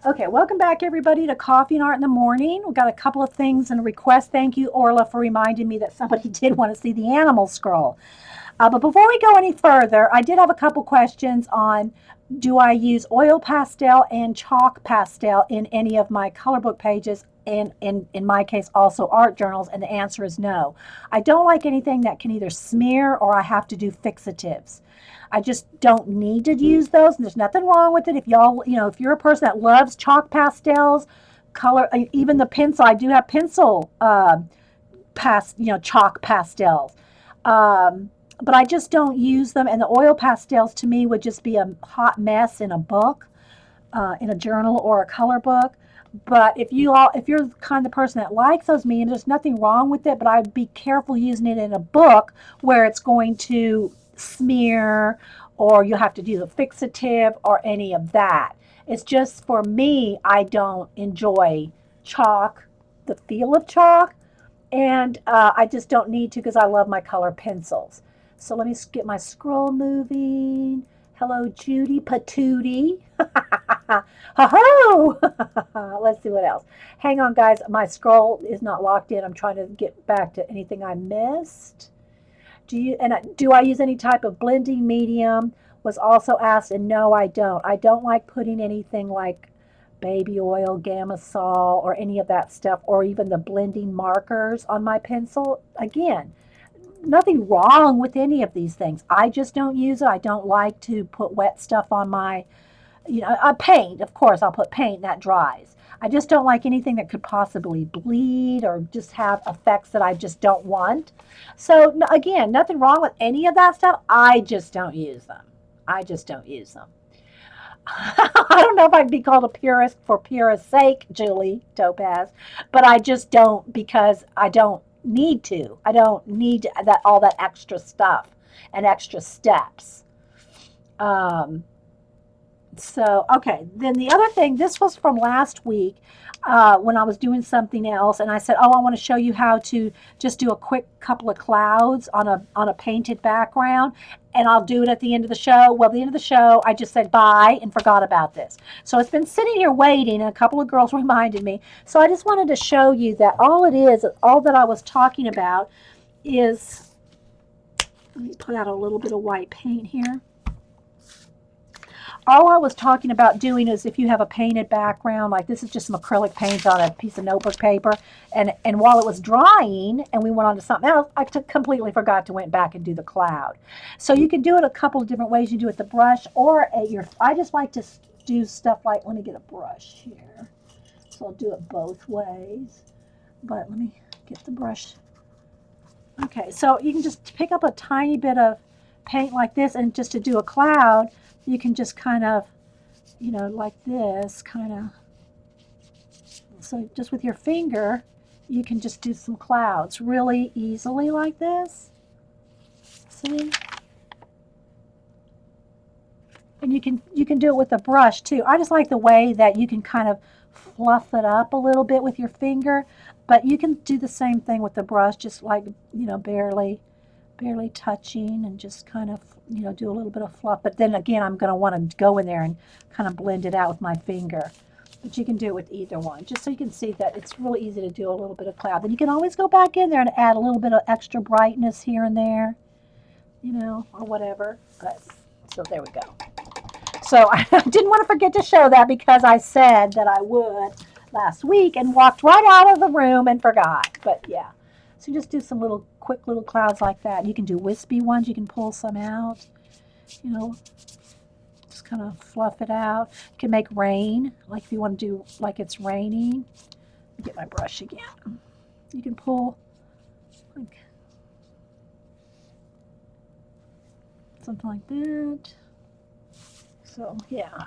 Okay, welcome back everybody to Coffee and Art in the Morning. We've got a couple of things and a request. Thank you, Orla, for reminding me that somebody did want to see the animal scroll. But before we go any further, I did have a couple questions on do I use oil pastel and chalk pastel in any of my color book pages, and in my case also art journals, and the answer is no. I don't like anything that can either smear or I have to do fixatives. I just don't need to use those, and there's nothing wrong with it. If y'all, if you're a person that loves chalk pastels, color, even the pencil, I do have pencil chalk pastels. But I just don't use them. And the oil pastels to me would just be a hot mess in a book, in a journal or a color book. But if you're the kind of person that likes those mediums, there's nothing wrong with it. But I'd be careful using it in a book where it's going to smear, or you have to do the fixative or any of that. It's just for me, I don't enjoy chalk, the feel of chalk, and I just don't need to because I love my color pencils. So let me get my scroll moving. Hello, Judy Patootie. Ho ho! Let's see what else. Hang on, guys. My scroll is not locked in. I'm trying to get back to anything I missed. Do I use any type of blending medium? Was also asked, and no, I don't. I don't like putting anything like baby oil, gamma sol, or any of that stuff, or even the blending markers on my pencil. Again, nothing wrong with any of these things. I just don't use it. I don't like to put wet stuff on my, paint. Of course, I'll put paint that dries. I just don't like anything that could possibly bleed or just have effects that I just don't want. So, again, nothing wrong with any of that stuff. I just don't use them. I just don't use them. I don't know if I'd be called a purist for purist's sake, Julie Topaz, but I just don't because I don't need to. I don't need that all that extra stuff and extra steps. Um, okay. Then the other thing, this was from last week when I was doing something else, and I said, "Oh, I want to show you how to just do a quick couple of clouds on a painted background, and I'll do it at the end of the show." Well, at the end of the show, I just said bye and forgot about this. So it's been sitting here waiting, and a couple of girls reminded me. So I just wanted to show you that all that I was talking about is. Let me put out a little bit of white paint here. All I was talking about doing is if you have a painted background, like this is just some acrylic paint on a piece of notebook paper, and while it was drying and we went on to something else, I completely forgot to went back and do the cloud. So you can do it a couple of different ways. You do it with the brush or at your, I just like to do stuff like, let me get a brush here. So I'll do it both ways, but let me get the brush. Okay, so you can just pick up a tiny bit of paint like this, and just to do a cloud, you can just kind of, like this, kind of. So just with your finger, you can just do some clouds really easily like this. See? And you can do it with a brush too. I just like the way that you can kind of fluff it up a little bit with your finger, but you can do the same thing with the brush, just like, barely touching, and just kind of, do a little bit of fluff. But then again, I'm going to want to go in there and kind of blend it out with my finger. But you can do it with either one, just so you can see that it's really easy to do a little bit of cloud. Then you can always go back in there and add a little bit of extra brightness here and there, or whatever. But so there we go. So I didn't want to forget to show that because I said that I would last week and walked right out of the room and forgot. But yeah. So just do some quick little clouds like that. You can do wispy ones. You can pull some out, just kind of fluff it out. You can make rain, like if you want to do like it's raining. Let me get my brush again. You can pull like something like that. So yeah,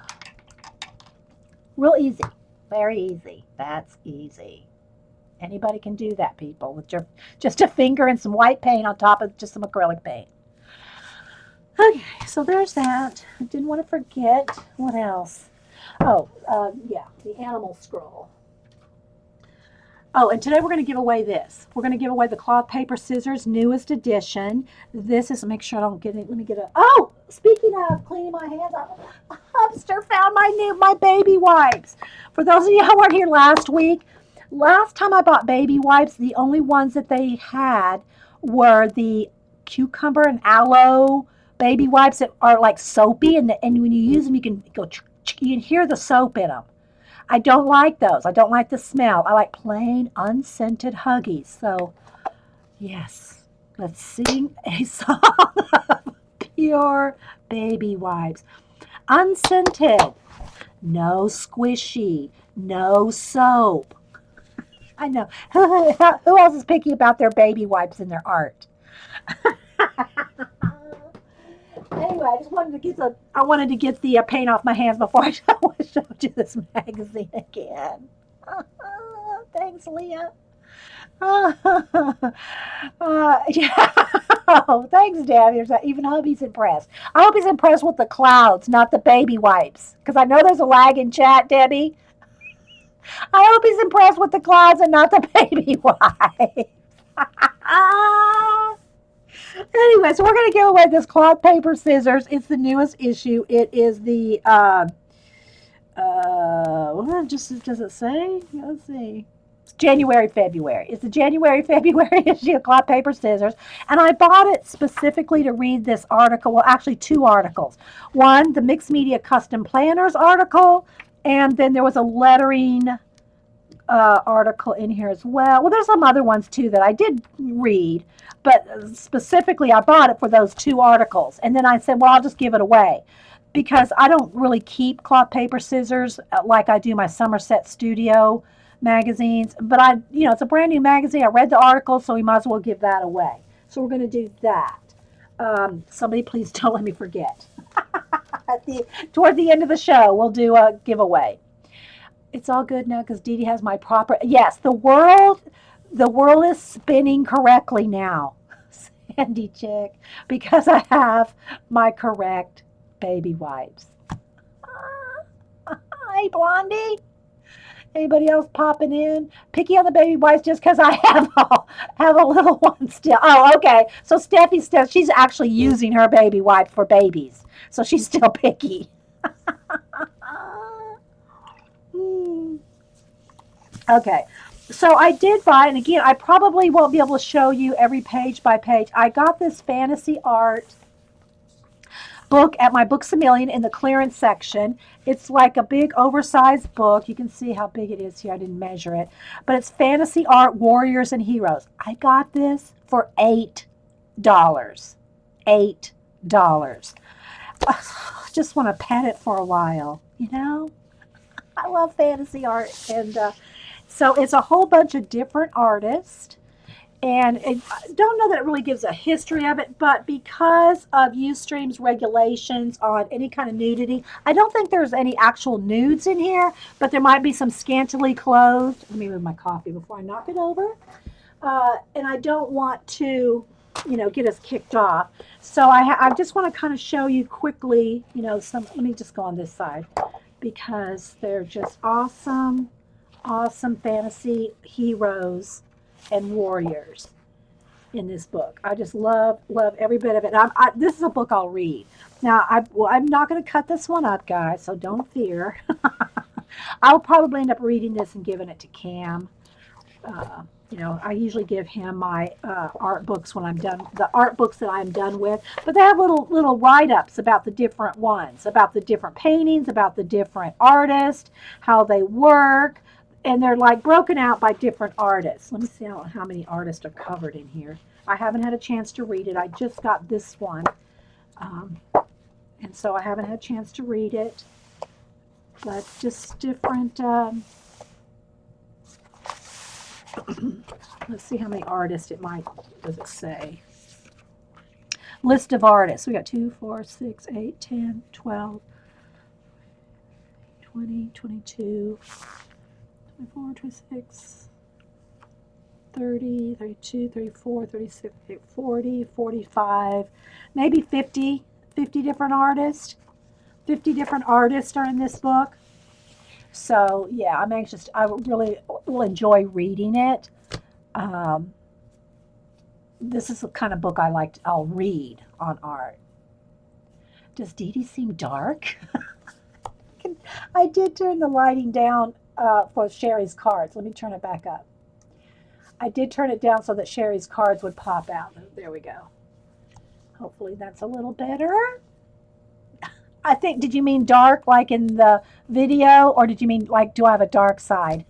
real easy, very easy. That's easy. Anybody can do that, people, with just a finger and some white paint on top of just some acrylic paint. Okay, so there's that. I didn't want to forget. What else? Oh, yeah, the animal scroll. Oh, and today we're going to give away this. We're going to give away the cloth paper scissors newest edition. This is, make sure I don't get it. Let me get a, oh, speaking of cleaning my hands, a hamster found my baby wipes For those of you who weren't here last week, last time I bought baby wipes, the only ones that they had were the cucumber and aloe baby wipes that are like soapy, and when you use them, you can you can hear the soap in them. I don't like those. I don't like the smell. I like plain, unscented Huggies. So, yes, let's sing a song of pure baby wipes. Unscented, no squishy, no soap. I know. Who else is picky about their baby wipes in their art? Anyway, I just wanted to get the paint off my hands before I showed you this magazine again. Thanks, Leah. Yeah. Oh, thanks, Dad. Even hubby's impressed. I hope he's impressed with the clouds, not the baby wipes, because I know there's a lag in chat, Debbie. I hope he's impressed with the clouds and not the baby wipes. Anyway, so we're going to give away this cloth paper scissors. It's the newest issue. It is the what does it say? Let's see. It's January, February. It's the January, February issue of cloth paper scissors, and I bought it specifically to read this article. Well, actually, two articles. One, the Mixed Media Custom Planners article, and then there was a lettering article in here as well. Well, there's some other ones too that I did read, but specifically I bought it for those two articles. And then I said, well, I'll just give it away because I don't really keep cloth paper scissors like I do my Somerset Studio magazines. But it's a brand new magazine. I read the article, so we might as well give that away. So we're going to do that. Somebody please don't let me forget. Toward the end of the show, we'll do a giveaway. It's all good now because Dee Dee has my proper. Yes, the world is spinning correctly now, Sandy Chick, because I have my correct baby wipes. Hey, Blondie. Anybody else popping in? Picky on the baby wipes just because I have a little one still. Oh, okay. So Steffi, she's actually using her baby wipe for babies, so she's still picky. Okay, so I did buy, and again, I probably won't be able to show you every page by page. I got this fantasy art book at my Books A Million in the clearance section. It's like a big oversized book. You can see how big it is here. I didn't measure it, but it's fantasy art, warriors and heroes. I got this for $8. $8. Just want to pet it for a while, you know? I love fantasy art, and so it's a whole bunch of different artists, and I don't know that it really gives a history of it, but because of Ustream's regulations on any kind of nudity, I don't think there's any actual nudes in here, but there might be some scantily clothed. Let me move my coffee before I knock it over. And I don't want to, get us kicked off. So I just want to kind of show you quickly, let me just go on this side, because they're just awesome fantasy heroes and warriors in this book. I just love every bit of it. This is a book I'll read. Now, I'm not going to cut this one up, guys, so don't fear. I'll probably end up reading this and giving it to Cam. I usually give him my art books when I'm done, the art books that I'm done with, but they have little write-ups about the different ones, about the different paintings, about the different artists, how they work, and they're like broken out by different artists. Let me see how many artists are covered in here. I haven't had a chance to read it. I just got this one, and so I haven't had a chance to read it, but just different. Let's see how many artists does it say? List of artists. We got 2, 4, 6, 8, 10, 12, 20, 22, 24, 26, 30, 32, 34, 36, 40, 45, maybe 50 different artists. 50 different artists are in this book. So, yeah, I'm anxious. I really will enjoy reading it. This is the kind of book I'll read on art. Does Dee Dee seem dark? I did turn the lighting down for Sherry's cards. Let me turn it back up. I did turn it down so that Sherry's cards would pop out. There we go. Hopefully that's a little better. I think, did you mean dark like in the video, or did you mean like, do I have a dark side?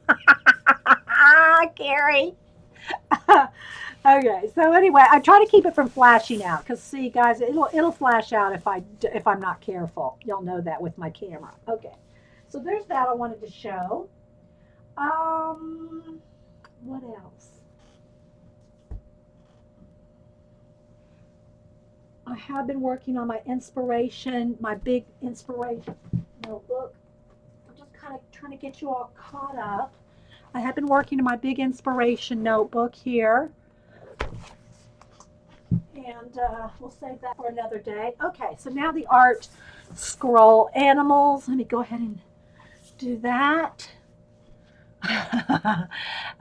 Gary. Okay, so anyway, I try to keep it from flashing out because see, guys, it'll flash out if I'm not careful. Y'all know that with my camera. Okay, so there's that I wanted to show. What else? I have been working on my big inspiration notebook. I'm just kind of trying to get you all caught up. I have been working on my big inspiration notebook here. And we'll save that for another day. Okay, so now the art scroll animals. Let me go ahead and do that.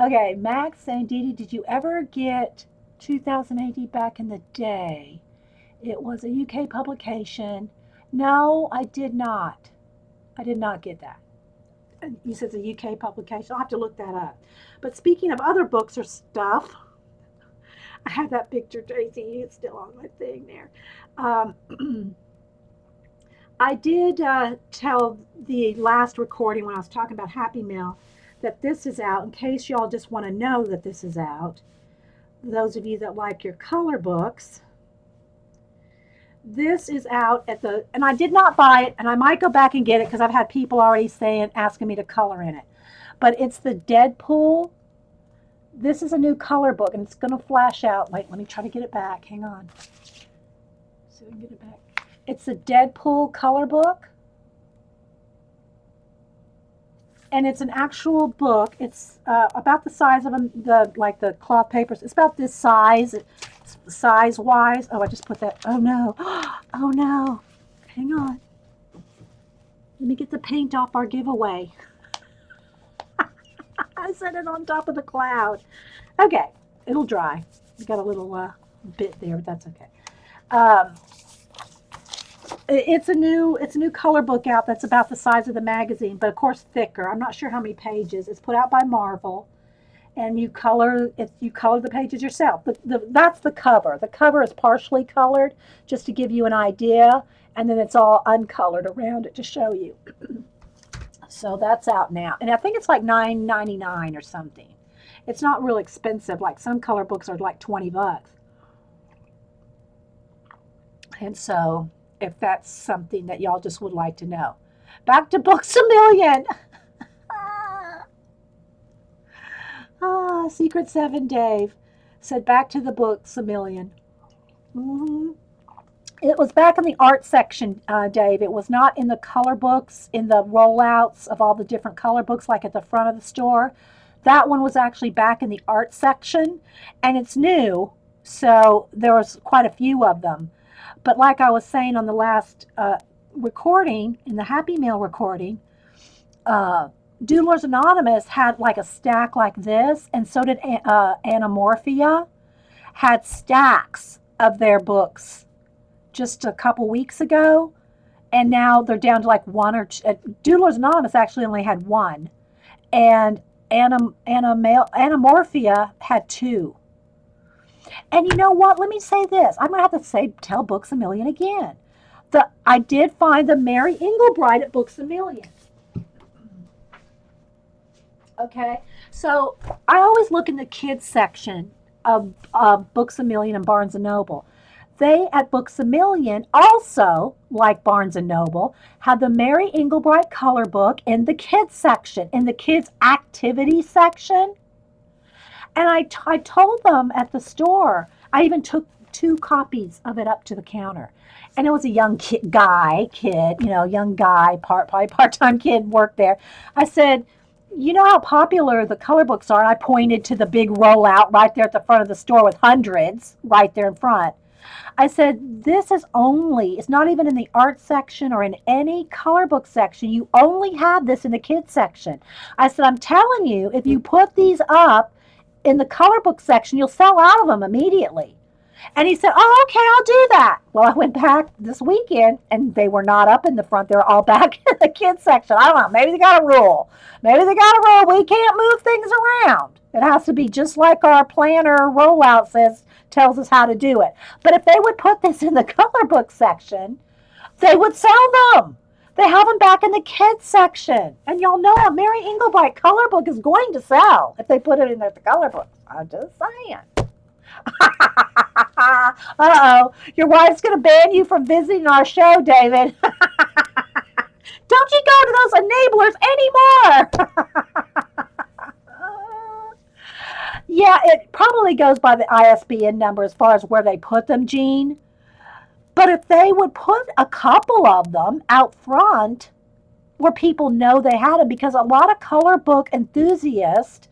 Okay, Max saying, Dee Dee, did you ever get 2000 AD back in the day? It was a UK publication. No, I did not. I did not get that. You said it's a UK publication. I'll have to look that up. But speaking of other books or stuff, I have that picture, Tracy. It's still on my thing there. I did tell the last recording when I was talking about Happy Meal that this is out in case y'all just want to know that this is out. Those of you that like your color books. This is out at and I did not buy it, and I might go back and get it because I've had people already asking me to color in it. But it's the Deadpool. This is a new color book, and it's going to flash out. Wait, let me try to get it back. Hang on. So we can get it back. It's the Deadpool color book. And it's an actual book. It's about the size of the cloth papers. It's about this size. Size-wise. Oh, I just put that. Oh, no. Oh, no. Hang on. Let me get the paint off our giveaway. I set it on top of the cloud. Okay. It'll dry. We got a little bit there, but that's okay. It's a new color book out that's about the size of the magazine, but of course thicker. I'm not sure how many pages. It's put out by Marvel. And you color the pages yourself. That's the cover. The cover is partially colored, just to give you an idea, and then it's all uncolored around it to show you. So that's out now, and I think it's like $9.99 or something. It's not real expensive. Like some color books are like $20. And so, if that's something that y'all just would like to know, back to Books a Million. Secret 7 Dave said back to the Books a Million. Mm-hmm. It was back in the art section, Dave. It was not in the color books, in the rollouts of all the different color books like at the front of the store. That one was actually back in the art section, and it's new, so there was quite a few of them. But like I was saying on the last recording, in the Happy Meal recording, Doodlers Anonymous had like a stack like this, and so did Anamorphia, had stacks of their books just a couple weeks ago, and now they're down to like one or two. Doodlers Anonymous actually only had one, and Anamorphia had two. And you know what? Let me say this. I'm going to have to tell Books a Million again. I did find the Mary Englebright at Books a Million. Okay, so I always look in the kids section of Books a Million and Barnes & Noble. They, at Books a Million, also, like Barnes & Noble, had the Mary Englebright color book in the kids section, in the kids activity section. And I told them at the store, I even took 2 copies of it up to the counter. And it was a young kid, young guy, part-time kid worked there. I said, you know how popular the color books are? And I pointed to the big rollout right there at the front of the store with hundreds right there in front. I said, it's not even in the art section or in any color book section. You only have this in the kids section. I said, I'm telling you, if you put these up in the color book section, you'll sell out of them immediately. And he said, "Oh, okay, I'll do that." Well, I went back this weekend and they were not up in the front. They're all back in the kids section. I don't know. Maybe they got a rule. Maybe they got a rule. We can't move things around. It has to be just like our planner rollout tells us how to do it. But if they would put this in the color book section, they would sell them. They have them back in the kids section. And y'all know a Mary Englebright color book is going to sell if they put it in the color book. I'm just saying. Uh-oh. Your wife's going to ban you from visiting our show, David. Don't you go to those enablers anymore. Yeah, it probably goes by the ISBN number as far as where they put them, Gene. But if they would put a couple of them out front where people know they had them, because a lot of color book enthusiasts,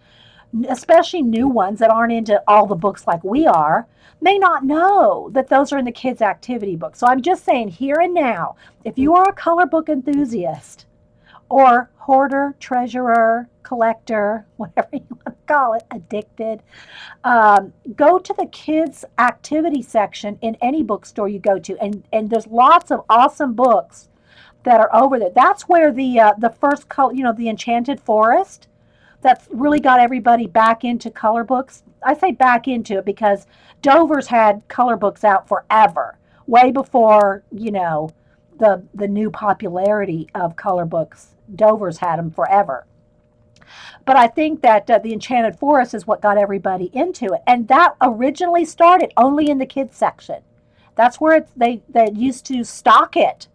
especially new ones that aren't into all the books like we are, may not know that those are in the kids' activity book. So I'm just saying here and now, if you are a color book enthusiast or hoarder, treasurer, collector, whatever you want to call it, addicted, go to the kids' activity section in any bookstore you go to, and there's lots of awesome books that are over there. That's where the first color, the Enchanted Forest, that's really got everybody back into color books. I say back into it because Dover's had color books out forever, way before the new popularity of color books. Dover's had them forever. But I think that the Enchanted Forest is what got everybody into it, and that originally started only in the kids section. That's where they used to stock it,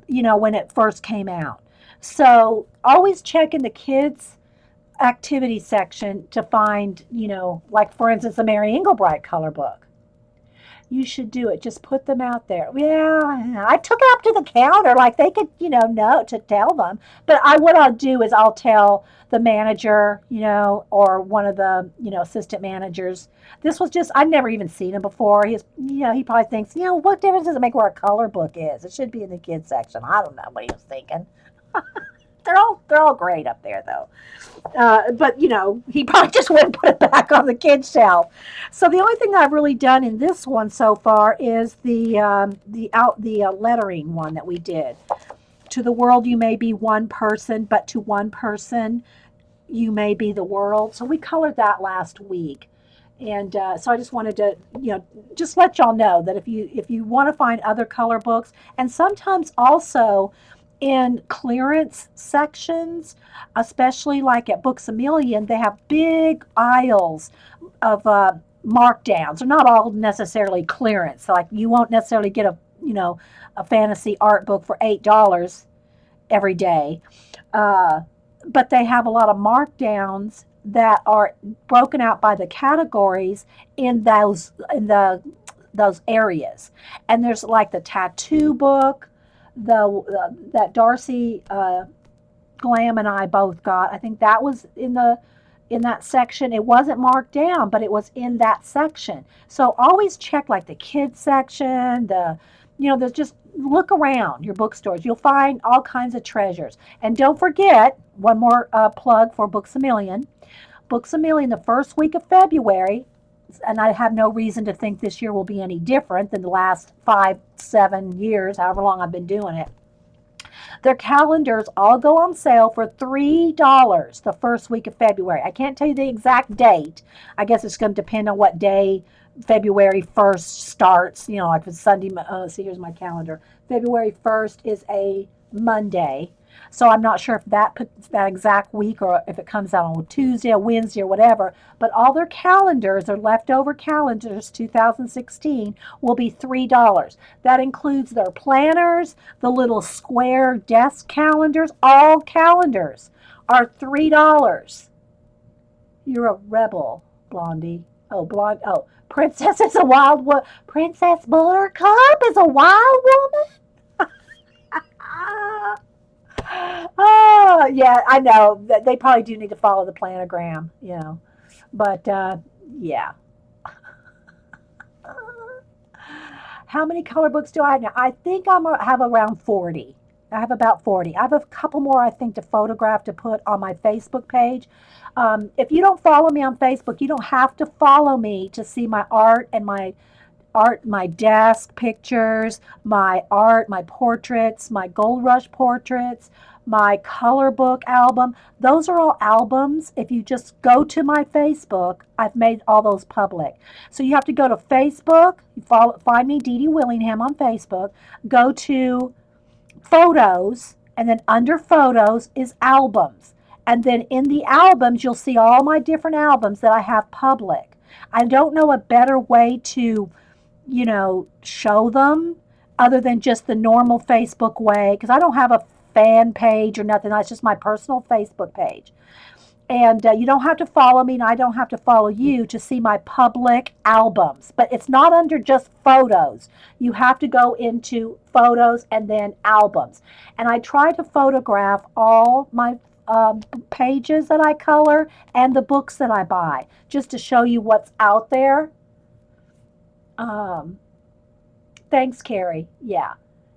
when it first came out. So always check in the kids activity section to find, like for instance, the Mary Englebright color book. You should do it. Just put them out there. Yeah, I took it up to the counter, like they could, know to tell them. But what I'll do is I'll tell the manager, or one of the, assistant managers. This was just I've never even seen him before. He probably thinks, what difference does it make where a color book is? It should be in the kids section. I don't know what he was thinking. They're all great up there though. But he probably just went and put it back on the kids shelf. So the only thing I've really done in this one so far is the lettering one that we did. To the world you may be one person, but to one person you may be the world. So we colored that last week. And so I just wanted to, just let y'all know that if you want to find other color books, and sometimes also in clearance sections, especially like at Books A Million, they have big aisles of markdowns. They're not all necessarily clearance. Like you won't necessarily get a fantasy art book for $8 every day, but they have a lot of markdowns that are broken out by the categories in those areas. And there's like the tattoo book, that Darcy Glam and I both got. I think that was in that section. It wasn't marked down, but it was in that section. So always check like the kids section, there's just look around your bookstores. You'll find all kinds of treasures. And don't forget, one more plug for Books A Million. Books A Million, the first week of February, and I have no reason to think this year will be any different than the last 5-7 years, however long I've been doing it. Their calendars all go on sale for $3 the first week of February. I can't tell you the exact date. I guess it's going to depend on what day February 1st starts. Like if it's Sunday. See, here's my calendar. February 1st is a Monday. So I'm not sure if that exact week or if it comes out on a Tuesday or Wednesday or whatever. But all their calendars, their leftover calendars, 2016, will be $3. That includes their planners, the little square desk calendars. All calendars are $3. You're a rebel, Blondie. Oh, blonde. Oh, Princess is a wild woman. Princess Buttercup is a wild woman. Oh, yeah, I know. They probably do need to follow the planogram, But, yeah. How many color books do I have now? I think have around 40 I have about 40. I have a couple more, I think, to photograph to put on my Facebook page. If you don't follow me on Facebook, you don't have to follow me to see my art and my desk pictures, my art, my portraits, my Gold Rush portraits, my color book album. Those are all albums. If you just go to my Facebook, I've made all those public. So you have to go to Facebook, find me, Dee Dee Willingham on Facebook, go to photos, and then under photos is albums. And then in the albums, you'll see all my different albums that I have public. I don't know a better way to show them other than just the normal Facebook way, because I don't have a fan page or nothing. That's just my personal Facebook page. And you don't have to follow me, and I don't have to follow you to see my public albums. But it's not under just photos. You have to go into photos and then albums. And I try to photograph all my pages that I color and the books that I buy, just to show you what's out there. Um, Thanks, Carrie. Yeah.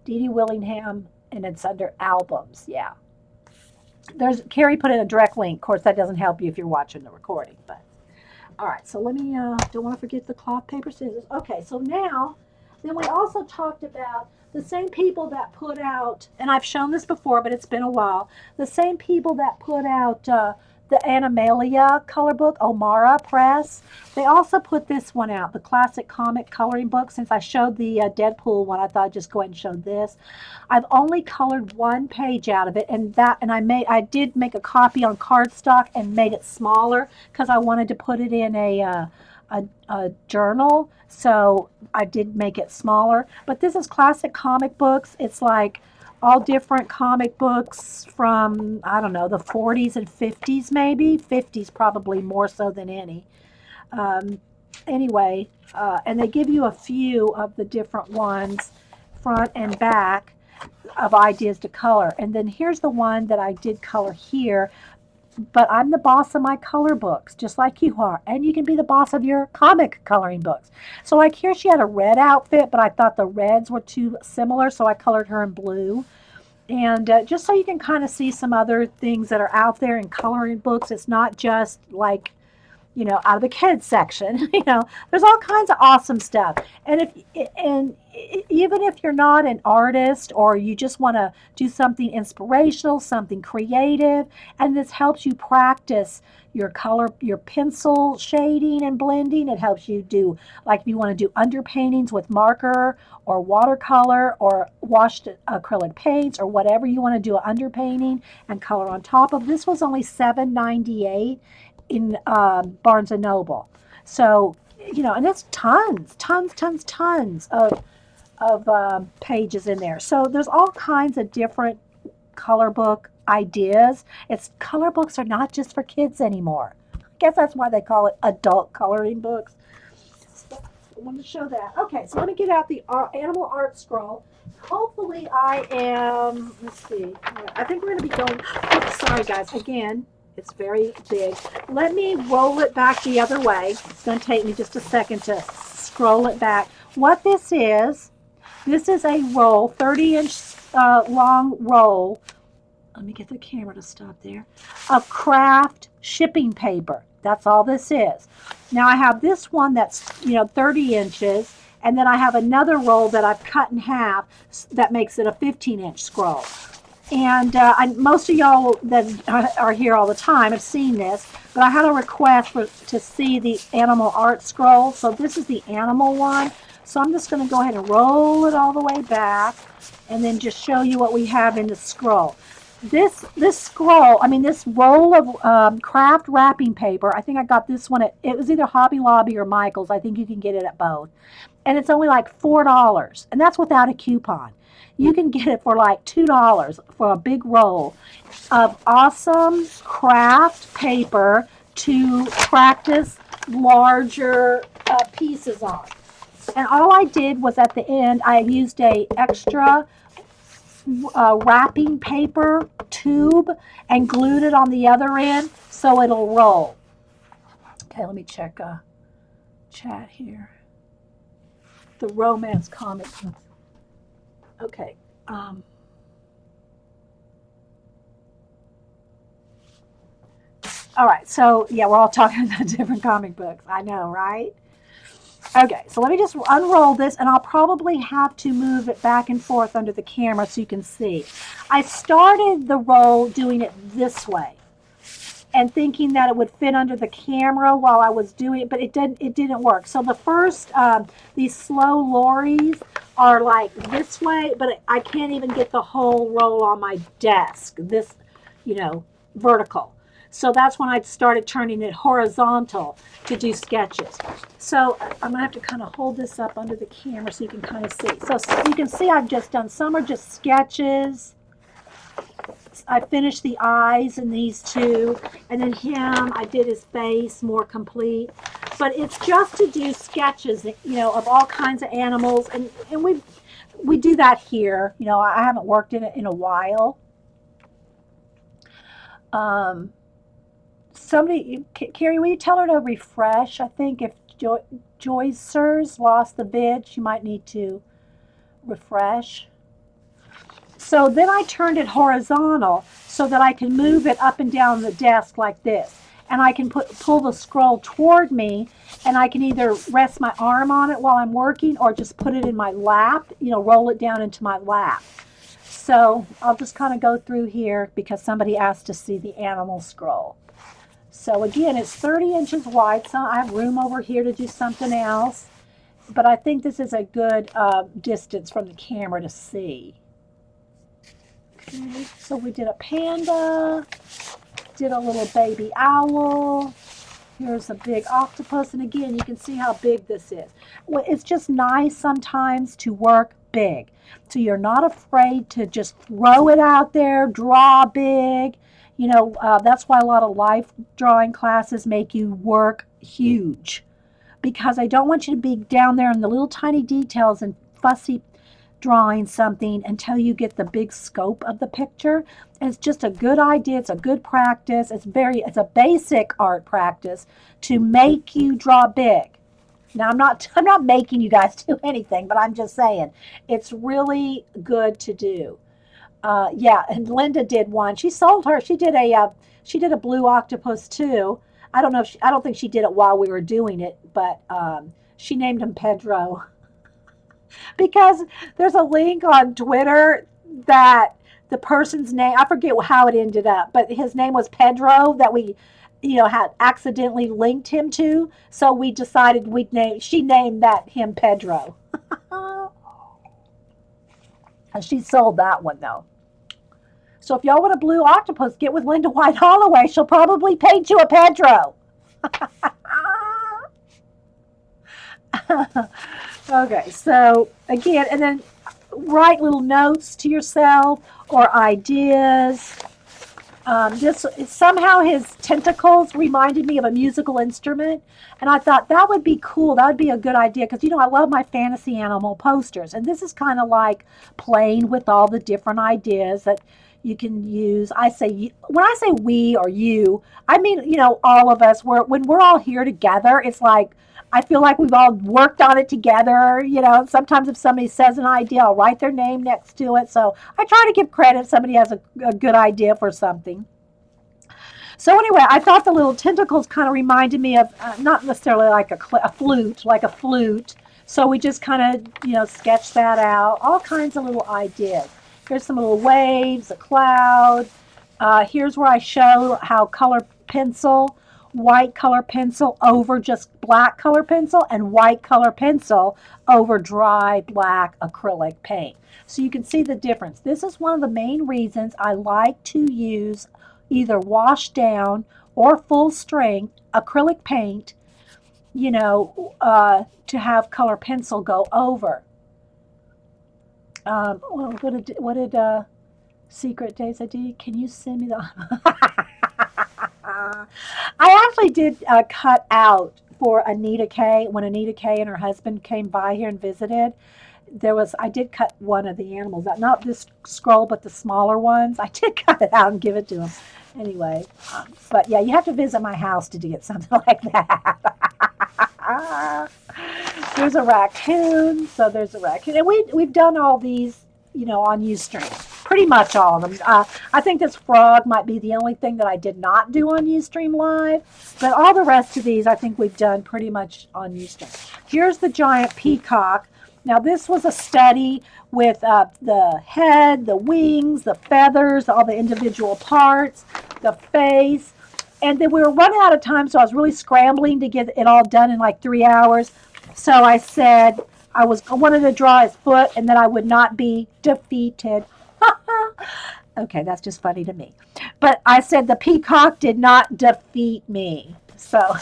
Dee Dee Willingham, and it's under albums. Yeah. There's Carrie put in a direct link. Of course, that doesn't help you if you're watching the recording. But all right, so let me. Don't want to forget the cloth, paper, scissors. Okay, so now, then we also talked about the same people that put out, and I've shown this before, but it's been a while. The same people that put out the Animalia color book, Omara Press. They also put this one out, the classic comic coloring book. Since I showed the Deadpool one, I thought I'd just go ahead and show this. I've only colored one page out of it, and I did make a copy on cardstock and made it smaller because I wanted to put it in a journal. So I did make it smaller. But this is classic comic books. It's like all different comic books from, I don't know, the 40s and 50s maybe. 50s probably more so than any. Anyway, and they give you a few of the different ones, front and back, of ideas to color. And then here's the one that I did color here. But I'm the boss of my color books, just like you are. And you can be the boss of your comic coloring books. So like here she had a red outfit, but I thought the reds were too similar, so I colored her in blue. And just so you can kind of see some other things that are out there in coloring books, it's not just like, out of the kids section. There's all kinds of awesome stuff. And even if you're not an artist, or you just want to do something inspirational, something creative, and this helps you practice your color, your pencil shading and blending. It helps you do, like if you want to do underpaintings with marker or watercolor or washed acrylic paints or whatever you want to do, an underpainting and color on top of. This was only $7.98 in Barnes and Noble. So, and it's tons of pages in there. So there's all kinds of different color book ideas. Color books are not just for kids anymore. I guess that's why they call it adult coloring books. So I want to show that. Okay, so let me get out the animal art scroll. Hopefully I am, let's see, I think we're going to be going, sorry guys, again, it's very big. Let me roll it back the other way. It's going to take me just a second to scroll it back. What this is a roll, 30-inch long roll. Let me get the camera to stop there. Of craft shipping paper. That's all this is. Now I have this one that's 30 inches, and then I have another roll that I've cut in half that makes it a 15-inch scroll. And most of y'all that are here all the time have seen this, but I had a request to see the animal art scroll. So this is the animal one. So I'm just going to go ahead and roll it all the way back and then just show you what we have in the scroll. This scroll, this roll of craft wrapping paper, I think I got this one it was either Hobby Lobby or Michael's. I think you can get it at both. And it's only like $4, and that's without a coupon. You can get it for like $2 for a big roll of awesome craft paper to practice larger pieces on. And all I did was at the end, I used a extra wrapping paper tube and glued it on the other end so it'll roll. Okay, let me check chat here. The romance comic. Okay. All right, so yeah, we're all talking about different comic books. I know, right? Okay, so let me just unroll this, and I'll probably have to move it back and forth under the camera so you can see. I started the roll doing it this way and thinking that it would fit under the camera while I was doing it, but it didn't work. So the first, these slow lorries are like this way, but I can't even get the whole roll on my desk, this, vertical. So that's when I started turning it horizontal to do sketches. So I'm gonna have to kind of hold this up under the camera so you can kind of see. So you can see I've just done, some are just sketches. I finished the eyes in these two, and then him, I did his face more complete. But it's just to do sketches, of all kinds of animals, and we do that here. I haven't worked in it in a while. Um, Carrie, will you tell her to refresh? I think if Joycers lost the vid, she might need to refresh. So then I turned it horizontal so that I can move it up and down the desk like this. And I can pull the scroll toward me, and I can either rest my arm on it while I'm working or just put it in my lap, roll it down into my lap. So I'll just kind of go through here because somebody asked to see the animal scroll. So again, it's 30 inches wide, so I have room over here to do something else. But I think this is a good distance from the camera to see. Okay, so we did a panda, did a little baby owl. Here's a big octopus, and again, you can see how big this is. Well, it's just nice sometimes to work big. So you're not afraid to just throw it out there, draw big. That's why a lot of life drawing classes make you work huge, because I don't want you to be down there in the little tiny details and fussy drawing something until you get the big scope of the picture. And it's just a good idea. It's a good practice. It's a basic art practice to make you draw big. Now I'm not making you guys do anything, but I'm just saying it's really good to do. Yeah, and Linda did one. She sold her. She did a blue octopus too. I don't know I don't think she did it while we were doing it, but she named him Pedro. Because there's a link on Twitter that the person's name, I forget how it ended up, but his name was Pedro that we, had accidentally linked him to. So we decided she named him Pedro. And she sold that one though. So if y'all want a blue octopus, get with Linda White Holloway. She'll probably paint you a Pedro. Okay, so again, and then write little notes to yourself or ideas. Somehow his tentacles reminded me of a musical instrument, and I thought that would be cool. That would be a good idea because I love my fantasy animal posters, and this is kind of like playing with all the different ideas that you can use. When I say we or you, I mean all of us. When we're all here together, it's like I feel like we've all worked on it together. Sometimes if somebody says an idea, I'll write their name next to it. So I try to give credit if somebody has a good idea for something. So anyway, I thought the little tentacles kind of reminded me of not necessarily like a flute. So we just kind of, sketch that out. All kinds of little ideas. Here's some little waves, a cloud. Here's where I show how white color pencil over just black color pencil, and white color pencil over dry black acrylic paint. So you can see the difference. This is one of the main reasons I like to use either washed down or full strength acrylic paint, to have color pencil go over. What did Secret Days ID? Can you send me the? I actually did cut out for Anita K. When Anita K. and her husband came by here and visited. I did cut one of the animals out, not this scroll, but the smaller ones. I did cut it out and give it to him. Anyway, but yeah, you have to visit my house to get something like that. There's a raccoon. So there's a raccoon, and we've done all these, on Ustream. pretty much all of them. I think this frog might be the only thing that I did not do on Ustream Live, but all the rest of these I think we've done pretty much on Ustream. Here's the giant peacock. Now this was a study with the head, the wings, the feathers, all the individual parts, the face, and then we were running out of time, so I was really scrambling to get it all done in like 3 hours. So I said I wanted to draw his foot and that I would not be defeated. Okay, that's just funny to me. But I said the peacock did not defeat me. So,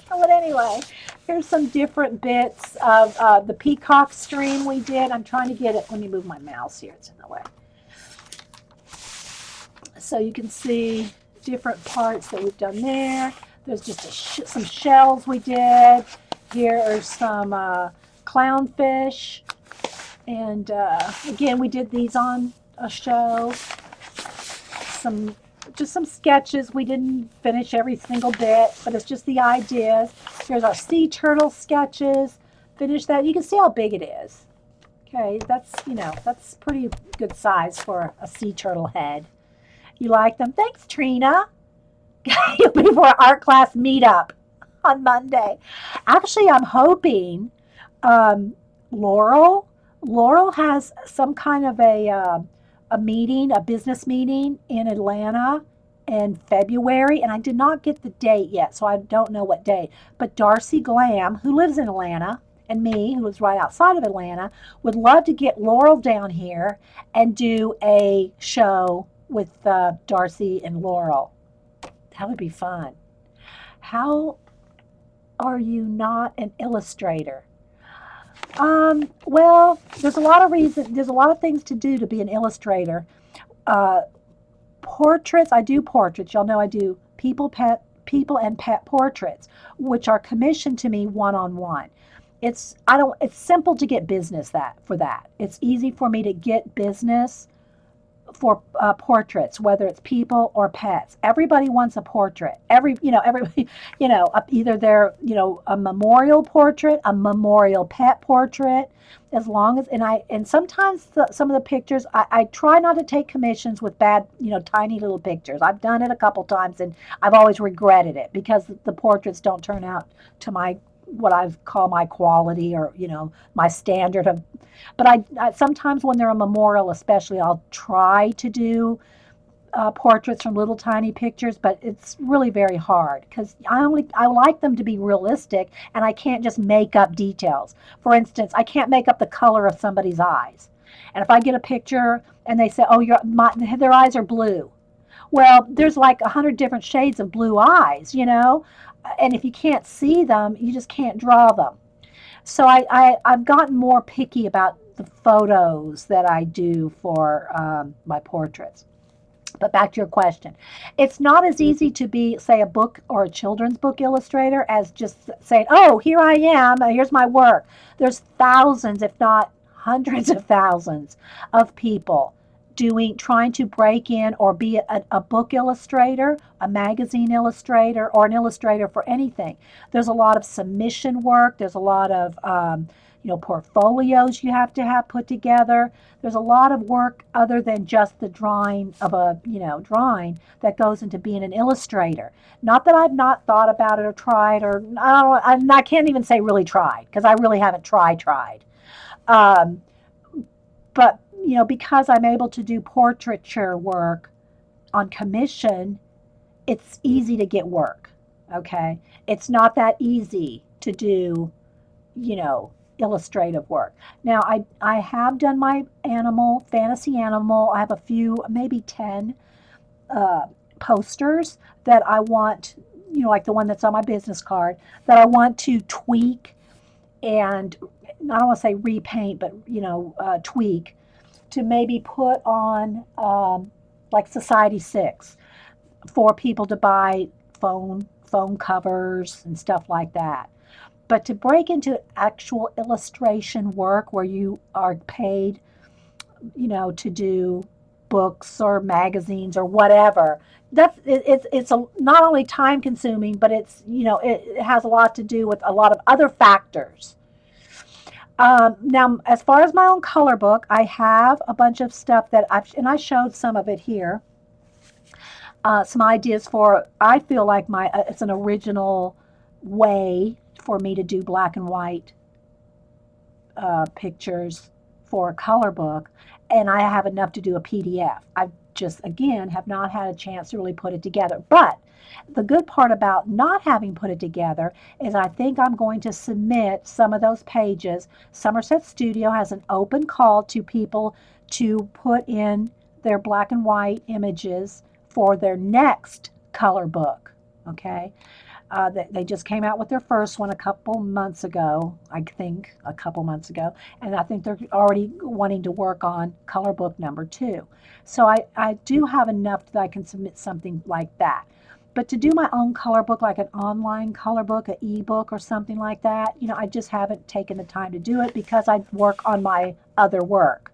but anyway, here's some different bits of the peacock stream we did. I'm trying to get it. Let me move my mouse here. It's in the way. So you can see different parts that we've done there. There's just some shells we did. Here are some clownfish. And again, we did these on a show. Just some sketches. We didn't finish every single bit, but it's just the ideas. Here's our sea turtle sketches. Finish that. You can see how big it is. Okay, that's pretty good size for a sea turtle head. You like them? Thanks, Trina. You'll be for our art class meetup on Monday. Actually, I'm hoping Laurel has some kind of a meeting, a business meeting in Atlanta in February, and I did not get the date yet, so I don't know what date. But Darcy Glam, who lives in Atlanta, and me, who lives right outside of Atlanta, would love to get Laurel down here and do a show with Darcy and Laurel. That would be fun. How are you not an illustrator? Well, there's a lot of reasons. There's a lot of things to do to be an illustrator. Portraits. I do portraits. Y'all know I do people and pet portraits, which are commissioned to me one-on-one. It's simple to get business for that. It's easy for me to get business for portraits, whether it's people or pets. Everybody wants a portrait. Everybody, either they're, a memorial portrait, a memorial pet portrait, as long as, and sometimes some of the pictures, I try not to take commissions with bad, tiny little pictures. I've done it a couple times and I've always regretted it because the portraits don't turn out to what I call my quality or, my standard of, but I sometimes when they're a memorial, especially, I'll try to do portraits from little tiny pictures, but it's really very hard because I like them to be realistic and I can't just make up details. For instance, I can't make up the color of somebody's eyes. And if I get a picture and they say, oh, their eyes are blue. Well, there's like 100 different shades of blue eyes, and if you can't see them, you just can't draw them. So I've gotten more picky about the photos that I do for my portraits. But back to your question. It's not as easy to be, say, a book or a children's book illustrator as just saying, oh, here I am, here's my work. There's thousands, if not hundreds of thousands of people trying to break in or be a book illustrator, a magazine illustrator, or an illustrator for anything. There's a lot of submission work. There's a lot of portfolios you have to have put together. There's a lot of work other than just the drawing of a drawing that goes into being an illustrator. Not that I've not thought about it or tried, or I can't even say really tried because I really haven't tried. But because I'm able to do portraiture work on commission, it's easy to get work. Okay, it's not that easy to do, illustrative work. Now, I have done my fantasy animal. I have a few, maybe 10 posters that I want, like the one that's on my business card, that I want to tweak and, I don't want to say repaint, but, tweak to maybe put on like Society 6 for people to buy phone covers and stuff like that. But to break into actual illustration work where you are paid, to do books or magazines or whatever, it's not only time consuming, but it's it has a lot to do with a lot of other factors. Now, as far as my own color book, I have a bunch of stuff that and I showed some of it here. Some ideas for, I feel like it's an original way for me to do black and white pictures for a color book, and I have enough to do a PDF. I just, again, have not had a chance to really put it together. But the good part about not having put it together is I think I'm going to submit some of those pages. Somerset Studio has an open call to people to put in their black and white images for their next color book. Okay. They just came out with their first one a couple months ago, I think, a couple months ago, and I think they're already wanting to work on color book number two. So I do have enough that I can submit something like that. But to do my own color book, like an online color book, an ebook, or something like that, I just haven't taken the time to do it because I work on my other work.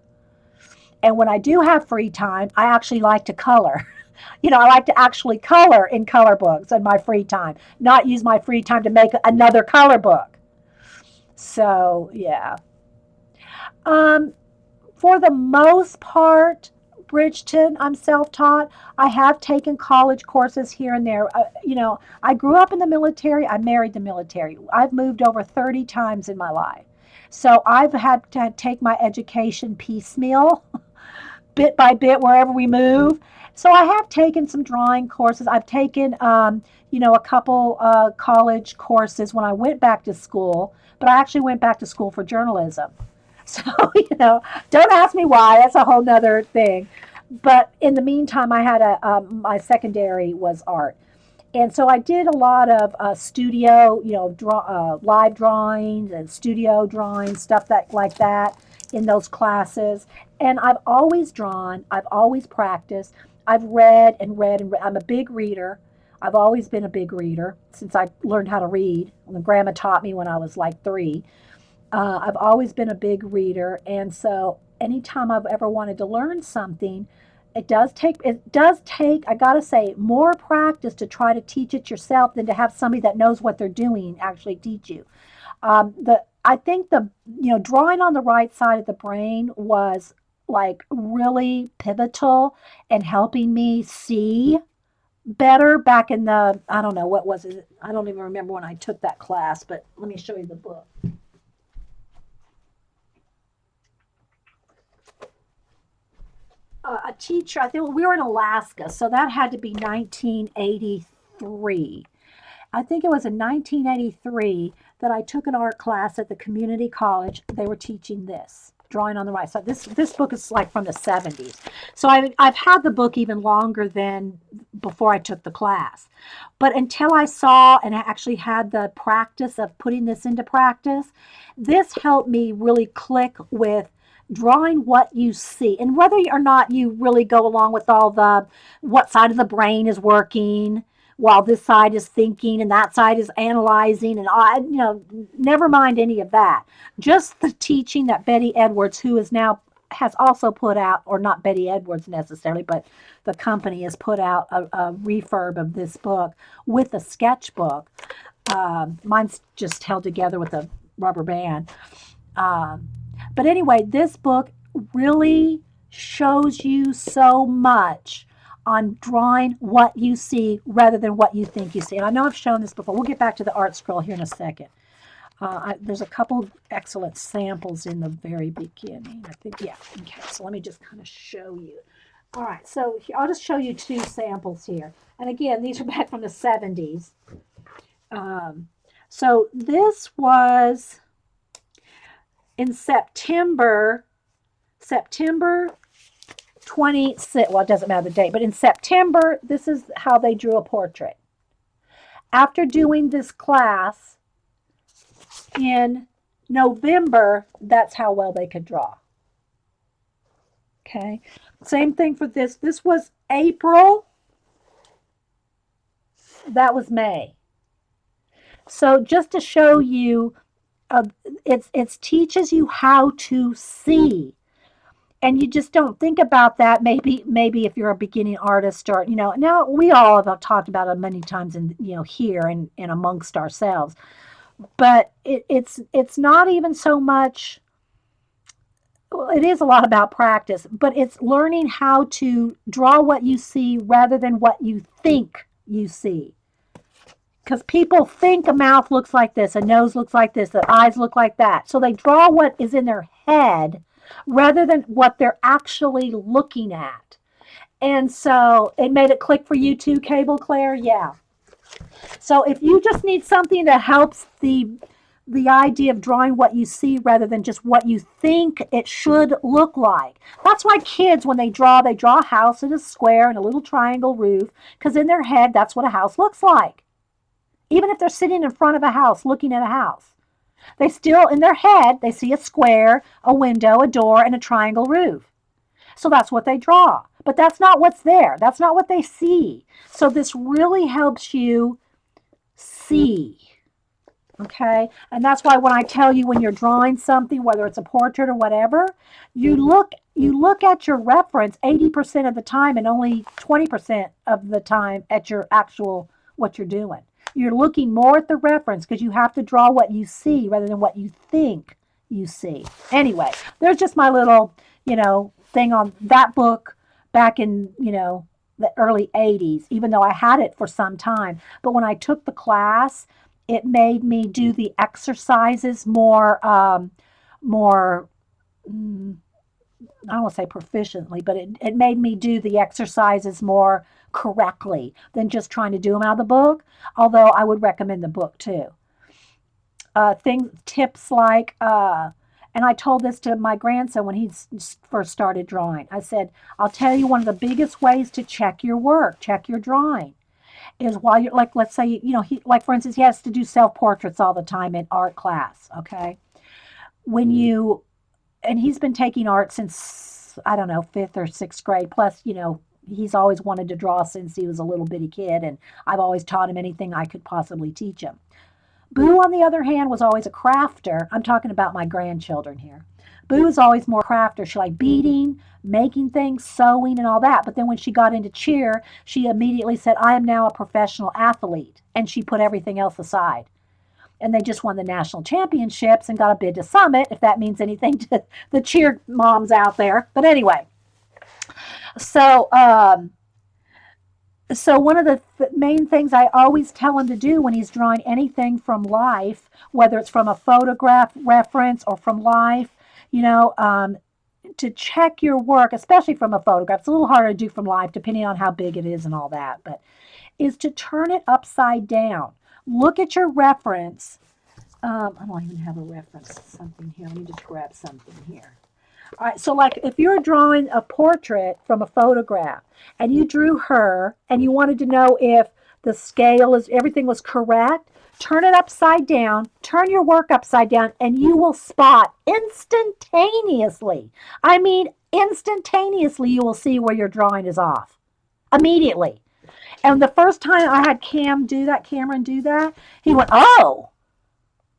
And when I do have free time, I actually like to color. I like to actually color in color books in my free time, not use my free time to make another color book. So, yeah. Um, for the most part, Bridgeton, I'm self taught. I have taken college courses here and there. I grew up in the military. I married the military. I've moved over 30 times in my life. So I've had to take my education piecemeal, bit by bit, wherever we move. So I have taken some drawing courses. I've taken, a couple college courses when I went back to school, but I actually went back to school for journalism. So, don't ask me why. That's a whole nother thing. But in the meantime, I had my secondary was art. And so I did a lot of studio, live drawings and studio drawings, stuff like that in those classes. And I've always drawn, I've always practiced, I've read and read and read. I'm a big reader. I've always been a big reader since I learned how to read. Grandma taught me when I was like 3. I've always been a big reader, and so anytime I've ever wanted to learn something, it does take, I gotta say, more practice to try to teach it yourself than to have somebody that knows what they're doing actually teach you. The I think drawing on the right side of the brain was like really pivotal in helping me see better back in the, I don't know, what was it? I don't even remember when I took that class, but let me show you the book. A teacher, I think we were in Alaska, so that had to be 1983. I think it was in 1983 that I took an art class at the community college. They were teaching this drawing on the right side. This book is like from the 70s. So I've had the book even longer than before I took the class. But until I saw and I actually had the practice of putting this into practice, this helped me really click with drawing what you see, and whether or not you really go along with all the what side of the brain is working while this side is thinking and that side is analyzing, and I, never mind any of that. Just the teaching that Betty Edwards, who is now has also put out, or not Betty Edwards necessarily, but the company has put out a refurb of this book with a sketchbook. Mine's just held together with a rubber band. Um, but anyway, this book really shows you so much on drawing what you see rather than what you think you see. And I know I've shown this before. We'll get back to the art scroll here in a second. There's a couple excellent samples in the very beginning. I think, yeah. Okay, so let me just kind of show you. All right, so I'll just show you 2 samples here. And again, these are back from the 70s. Um, so this was in September 26, well, it doesn't matter the date, but in September, this is how they drew a portrait. After doing this class in November, that's how well they could draw. Okay, same thing for this. This was April, that was May. So just to show you, uh, it teaches you how to see, and you just don't think about that. Maybe if you're a beginning artist, or now we all have talked about it many times in here and amongst ourselves. But it's not even so much, well, it is a lot about practice, but it's learning how to draw what you see rather than what you think you see. Because people think a mouth looks like this, a nose looks like this, the eyes look like that. So they draw what is in their head rather than what they're actually looking at. And so it made it click for you too, Cable Claire? Yeah. So if you just need something that helps the idea of drawing what you see rather than just what you think it should look like. That's why kids, when they draw a house in a square and a little triangle roof, because in their head, that's what a house looks like. Even if they're sitting in front of a house looking at a house, they still, in their head, they see a square, a window, a door, and a triangle roof. So that's what they draw. But that's not what's there. That's not what they see. So this really helps you see. Okay, and that's why when I tell you, when you're drawing something, whether it's a portrait or whatever, you look at your reference 80% of the time and only 20% of the time at your actual what you're doing. You're looking more at the reference because you have to draw what you see rather than what you think you see. Anyway, there's just my little, thing on that book back in, the early 80s, even though I had it for some time. But when I took the class, it made me do the exercises more, mm, I don't want to say proficiently, but it made me do the exercises more correctly than just trying to do them out of the book. Although I would recommend the book too. Tips like, and I told this to my grandson when he first started drawing. I said, I'll tell you one of the biggest ways to check your work, check your drawing, is while you're like, let's say, he, like for instance, he has to do self portraits all the time in art class. Okay. When you, and he's been taking art since, I don't know, fifth or sixth grade. Plus, he's always wanted to draw since he was a little bitty kid. And I've always taught him anything I could possibly teach him. Boo, on the other hand, was always a crafter. I'm talking about my grandchildren here. Boo was always more crafter. She liked beading, making things, sewing, and all that. But then when she got into cheer, she immediately said, I am now a professional athlete. And she put everything else aside. And they just won the national championships and got a bid to Summit, if that means anything to the cheer moms out there. But anyway, so so one of the main things I always tell him to do when he's drawing anything from life, whether it's from a photograph reference or from life, you know, um, to check your work, especially from a photograph. It's a little harder to do from life, depending on how big it is and all that. But is to turn it upside down. Look at your reference. I don't even have a reference something here. Let me just grab something here. All right, so like if you're drawing a portrait from a photograph and you drew her and you wanted to know if the scale is everything was correct, turn it upside down, turn your work upside down, and you will spot instantaneously. I mean, instantaneously, you will see where your drawing is off immediately. And the first time I had Cameron do that, he went, oh,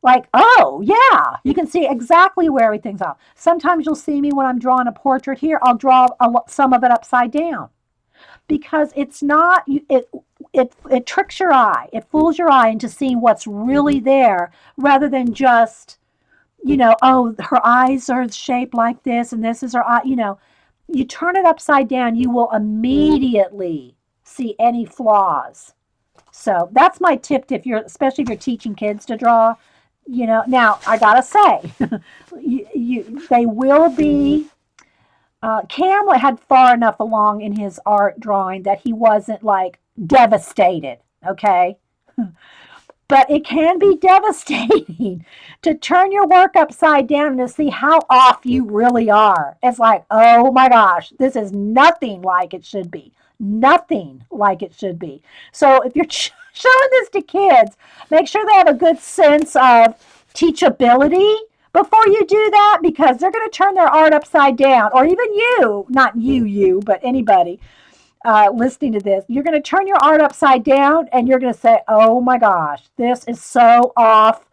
like, oh, yeah, you can see exactly where everything's off. Sometimes you'll see me when I'm drawing a portrait here, I'll draw some of it upside down because it's not, it tricks your eye. It fools your eye into seeing what's really there rather than just, oh, her eyes are shaped like this and this is her eye. You turn it upside down, you will immediately see any flaws. So that's my tip especially if you're teaching kids to draw. Now I gotta say, they will be. Cam had far enough along in his art drawing that he wasn't like devastated. Okay, but it can be devastating to turn your work upside down and to see how off you really are. It's like, oh my gosh, this is nothing like it should be. Nothing like it should be. So if you're showing this to kids, make sure they have a good sense of teachability before you do that, because they're going to turn their art upside down. Or even you, not you, but anybody listening to this, you're going to turn your art upside down and you're going to say, oh my gosh, this is so off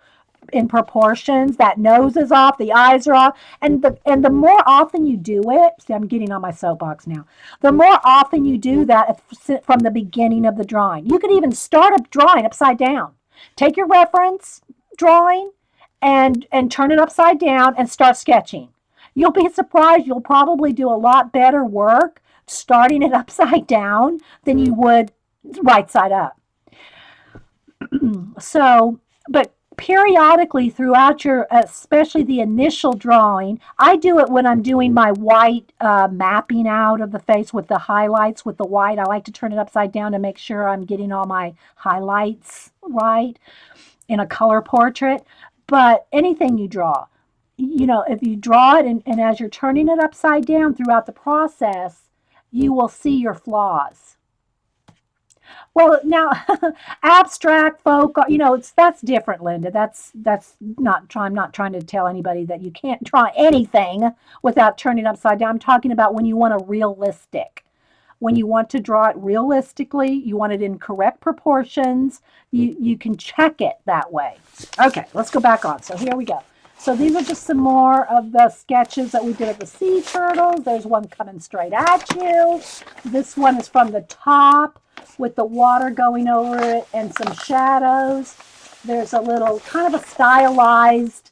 in proportions. That nose is off, the eyes are off, and the more often you do it, see, I'm getting on my soapbox now. The more often you do that from the beginning of the drawing, you could even start a drawing upside down. Take your reference, drawing and turn it upside down and start sketching. You'll be surprised. You'll probably do a lot better work starting it upside down than you would right side up. So, but periodically throughout your, especially the initial drawing, I do it when I'm doing my white mapping out of the face with the highlights with the white. I like to turn it upside down to make sure I'm getting all my highlights right in a color portrait. But anything you draw, if you draw it and as you're turning it upside down throughout the process, you will see your flaws. Well, now abstract folk, that's different, Linda. That's not trying. I'm not trying to tell anybody that you can't draw anything without turning upside down. I'm talking about when you want a realistic. When you want to draw it realistically, you want it in correct proportions. You can check it that way. Okay, let's go back on. So here we go. So these are just some more of the sketches that we did of the sea turtles. There's one coming straight at you. This one is from the top with the water going over it and some shadows. There's a little kind of a stylized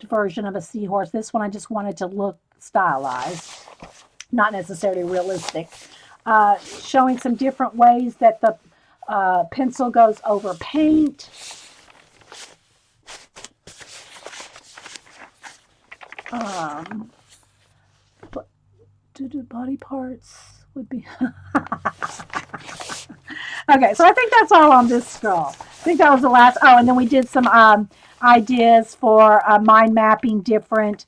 version of a seahorse. This one I just wanted to look stylized, not necessarily realistic. Showing some different ways that the pencil goes over paint. But do body parts would be okay, so I think that's all on this scroll. I think that was the last. Oh, and then we did some ideas for mind mapping different,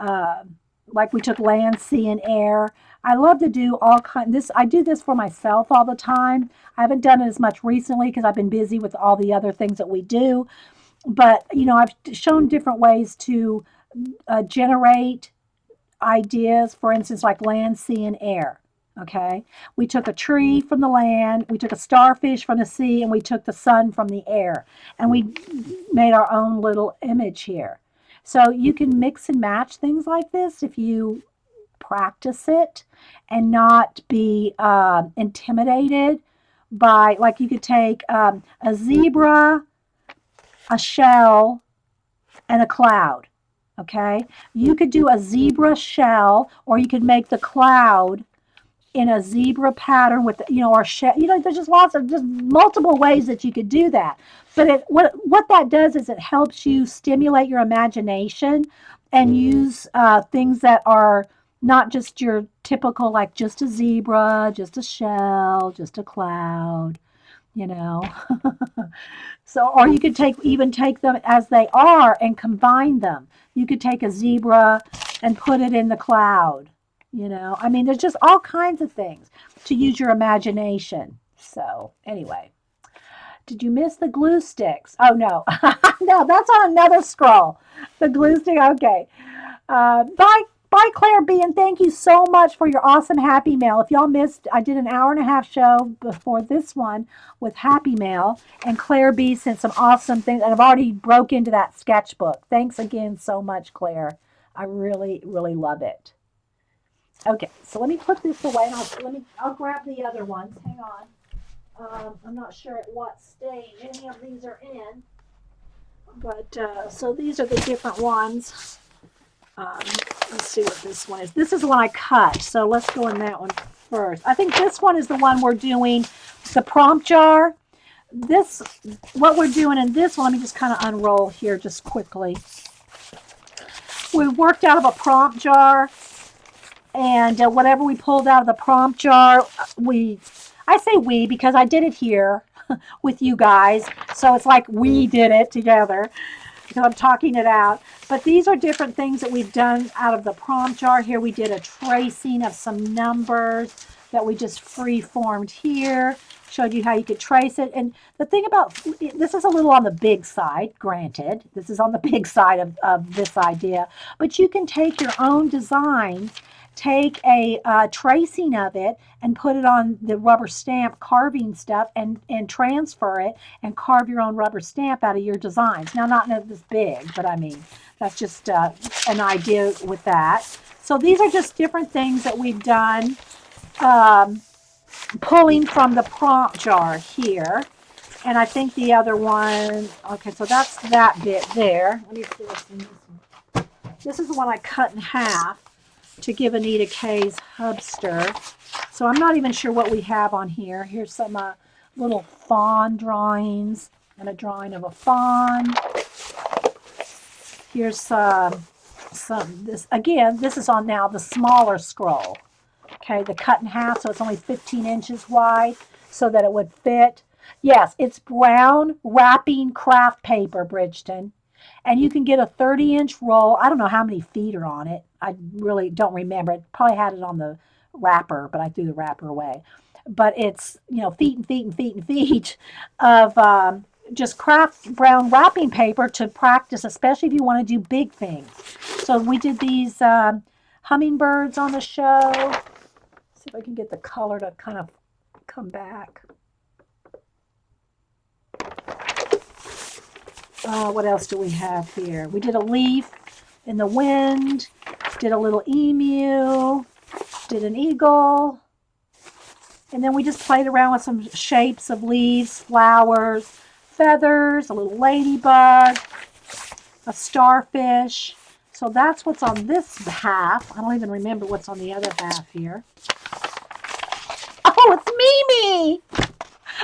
like we took land, sea, and air. I love to do all kind. This I do this for myself all the time. I haven't done it as much recently because I've been busy with all the other things that we do. But I've shown different ways to generate ideas. For instance, like land, sea, and air. Okay, we took a tree from the land, we took a starfish from the sea, and we took the sun from the air, and we made our own little image here. So you can mix and match things like this if you practice it and not be intimidated by, like, you could take a zebra, a shell, and a cloud. Okay, you could do a zebra shell, or you could make the cloud in a zebra pattern with, or there's just just multiple ways that you could do that. But what that does is it helps you stimulate your imagination and use things that are not just your typical, like just a zebra, just a shell, just a cloud, you know. So, or you could even take them as they are and combine them. You could take a zebra and put it in the cloud. I mean, there's just all kinds of things to use your imagination. So, anyway, did you miss the glue sticks? Oh, no. No, that's on another scroll. The glue stick, okay. Bye, Claire B, and thank you so much for your awesome Happy Mail. If y'all missed, I did an hour-and-a-half show before this one with Happy Mail, and Claire B sent some awesome things, and I've already broke into that sketchbook. Thanks again so much, Claire. I really, really love it. Okay, so let me put this away, and I'll grab the other ones. Hang on. I'm not sure at what stage any of these are in, but so these are the different ones. Let's see what this one is. This is the one I cut, so let's go in that one first. I think this one is the one we're doing, the prompt jar. What we're doing in this one, let me just kind of unroll here just quickly. We worked out of a prompt jar. And whatever we pulled out of the prompt jar, I say we because I did it here with you guys. So it's like we did it together because I'm talking it out. But these are different things that we've done out of the prompt jar. Here we did a tracing of some numbers that we just free formed here. Showed you how you could trace it. And the thing about this is a little on the big side, granted. This is on the big side of this idea. But you can take your own designs, take a tracing of it and put it on the rubber stamp carving stuff and transfer it and carve your own rubber stamp out of your designs. Now, not this big, but I mean, that's just an idea with that. So these are just different things that we've done, pulling from the prompt jar here. And I think the other one, okay, so that's that bit there. Let me see what's in this one. This is the one I cut in half to give Anita K's hubster. So I'm not even sure what we have on here. Here's some little fawn drawings and a drawing of a fawn. Here's this again, this is on now the smaller scroll. Okay, the cut in half, so it's only 15 inches wide so that it would fit. Yes, it's brown wrapping craft paper, Bridgeton. And you can get a 30-inch roll. I don't know how many feet are on it. I really don't remember. It probably had it on the wrapper, but I threw the wrapper away. But it's, feet and feet and feet and feet of just craft brown wrapping paper to practice, especially if you want to do big things. So we did these hummingbirds on the show. See if I can get the color to kind of come back. What else do we have here? We did a leaf in the wind, did a little emu, did an eagle, and then we just played around with some shapes of leaves, flowers, feathers, a little ladybug, a starfish. So that's what's on this half. I don't even remember what's on the other half here. Oh, it's Mimi!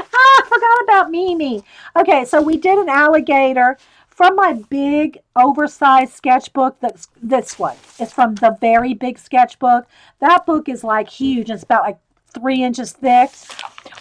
I forgot about Mimi. Okay, so we did an alligator from my big oversized sketchbook. That's this one. It's from the very big sketchbook. That book is like huge. It's about like 3 inches thick.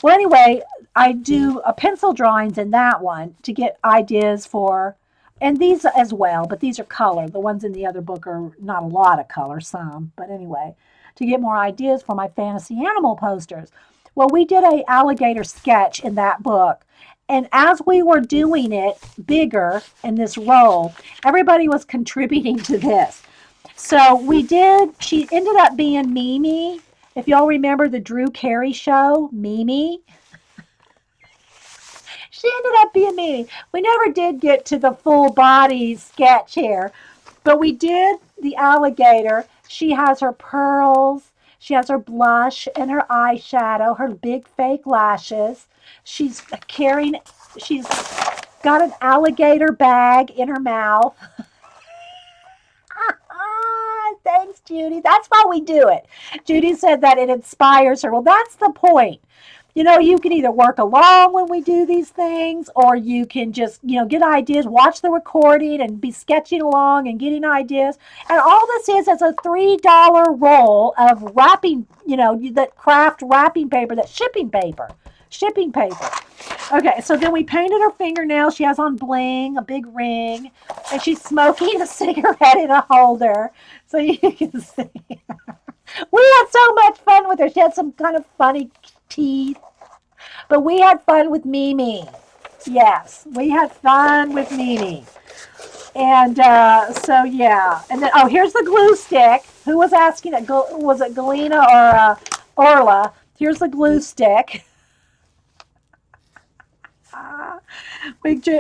Well, anyway, I do pencil drawings in that one to get ideas for, and these as well, but these are color. The ones in the other book are not a lot of color, some, but anyway, to get more ideas for my fantasy animal posters. Well, we did a alligator sketch in that book. And as we were doing it bigger in this roll, everybody was contributing to this. So she ended up being Mimi. If y'all remember the Drew Carey show, Mimi. She ended up being Mimi. We never did get to the full body sketch here, but we did the alligator. She has her pearls. She has her blush and her eyeshadow, her big fake lashes. She's got an alligator bag in her mouth. Thanks, Judy. That's why we do it. Judy said that it inspires her. Well, that's the point. You can either work along when we do these things, or you can just, get ideas, watch the recording and be sketching along and getting ideas. And all this is a $3 roll of wrapping, that craft wrapping paper, that shipping paper. Okay, so then we painted her fingernails. She has on bling, a big ring, and she's smoking a cigarette in a holder. So you can see. We had so much fun with her. She had some kind of funny teeth. But we had fun with Mimi. Yes, we had fun with Mimi. And so, yeah. And then, here's the glue stick. Who was asking it? Was it Galena or Orla? Here's the glue stick.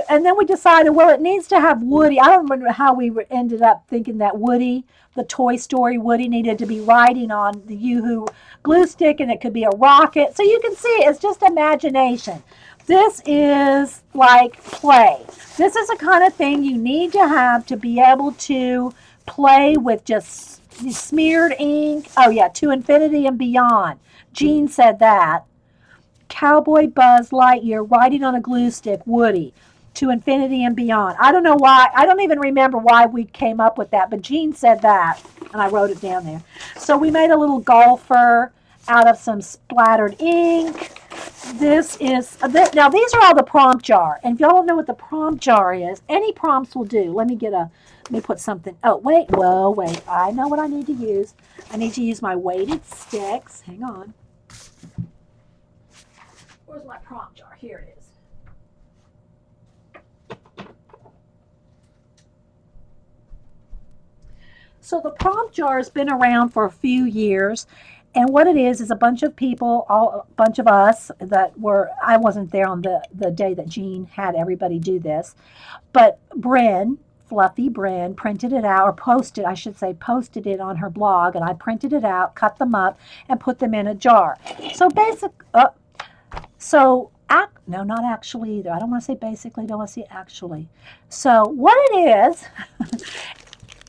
And then we decided, well, it needs to have Woody. I don't remember how we ended up thinking that Woody, the Toy Story Woody, needed to be riding on the Yoo-Hoo glue stick, and it could be a rocket. So you can see it's just imagination. This is like play. This is the kind of thing you need to have to be able to play with just smeared ink. Oh, yeah, to infinity and beyond. Jean said that. Cowboy Buzz Lightyear riding on a glue stick, Woody, to infinity and beyond. I don't know why. I don't even remember why we came up with that, but Jean said that, and I wrote it down there. So we made a little golfer out of some splattered ink. Now these are all the prompt jar, and if y'all don't know what the prompt jar is, any prompts will do. Let me put something. Oh, wait. I know what I need to use. I need to use my weighted sticks. Hang on. Where's my prompt jar? Here it is. So the prompt jar has been around for a few years, and what it is a bunch of people, a bunch of us I wasn't there on the day that Jean had everybody do this, but Fluffy Bryn printed it out, or posted it on her blog, and I printed it out, cut them up, and put them in a jar. So No, not actually either. I don't want to say basically, don't want to say actually. So what it is,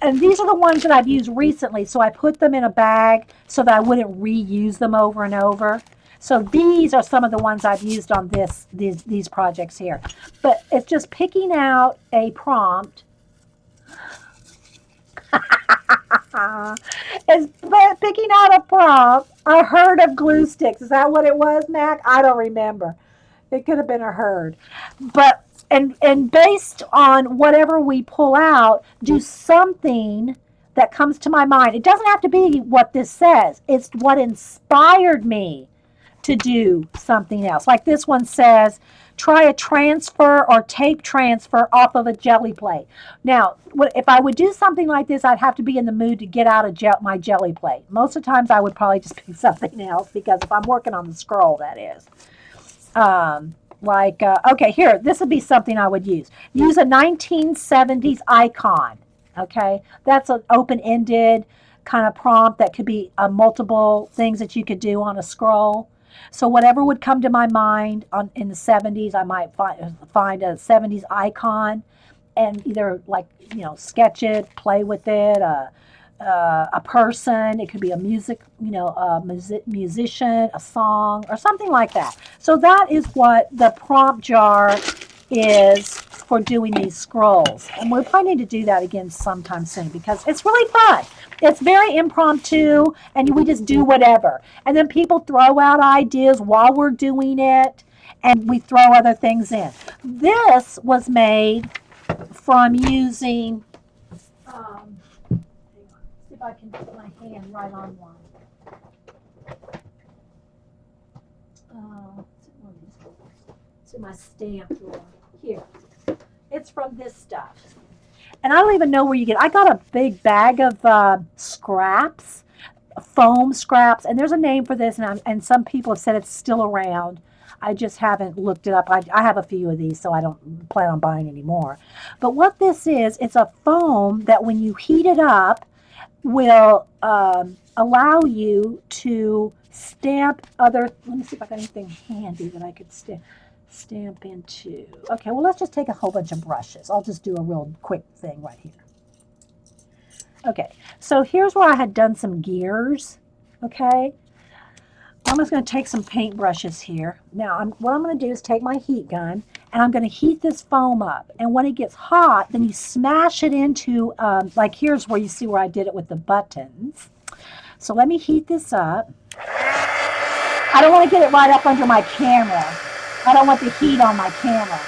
and these are the ones that I've used recently, so I put them in a bag so that I wouldn't reuse them over and over. So these are some of the ones I've used on these projects here. But it's just picking out a prompt. It's picking out a prompt. A herd of glue sticks. Is that what it was, Mac? I don't remember. It could have been a herd. But and based on whatever we pull out, do something that comes to my mind. It doesn't have to be what this says. It's what inspired me to do something else. Like this one says, try a transfer or tape transfer off of a jelly plate. Now, if I would do something like this, I'd have to be in the mood to get out of my jelly plate. Most of the times I would probably just pick something else because if I'm working on the scroll, that is. Okay, here, this would be something I would use. Use a 1970s icon. Okay, that's an open-ended kind of prompt that could be multiple things that you could do on a scroll. So whatever would come to my mind in the 70s, I might find a 70s icon and either sketch it, play with it, a person. It could be a musician, a song, or something like that. So that is what the prompt jar is for doing these scrolls. And we're planning to do that again sometime soon because it's really fun. It's very impromptu, and we just do whatever. And then people throw out ideas while we're doing it, and we throw other things in. This was made from using, see if I can put my hand right on one. It's in my stamp drawer. Here. It's from this stuff. And I don't even know where you get. I got a big bag of scraps, foam scraps, and there's a name for this, and some people have said it's still around. I just haven't looked it up. I have a few of these, so I don't plan on buying any more. But what this is, it's a foam that when you heat it up, will allow you to stamp other. Let me see if I got anything handy that I could stamp into. Okay, well, let's just take a whole bunch of brushes. I'll just do a real quick thing right here. Okay, so here's where I had done some gears. Okay, I'm just going to take some paint brushes here. Now, what I'm going to do is take my heat gun, and I'm going to heat this foam up. And when it gets hot, then you smash it into, like here's where you see where I did it with the buttons. So let me heat this up. I don't want to get it right up under my camera. I don't want the heat on my camera.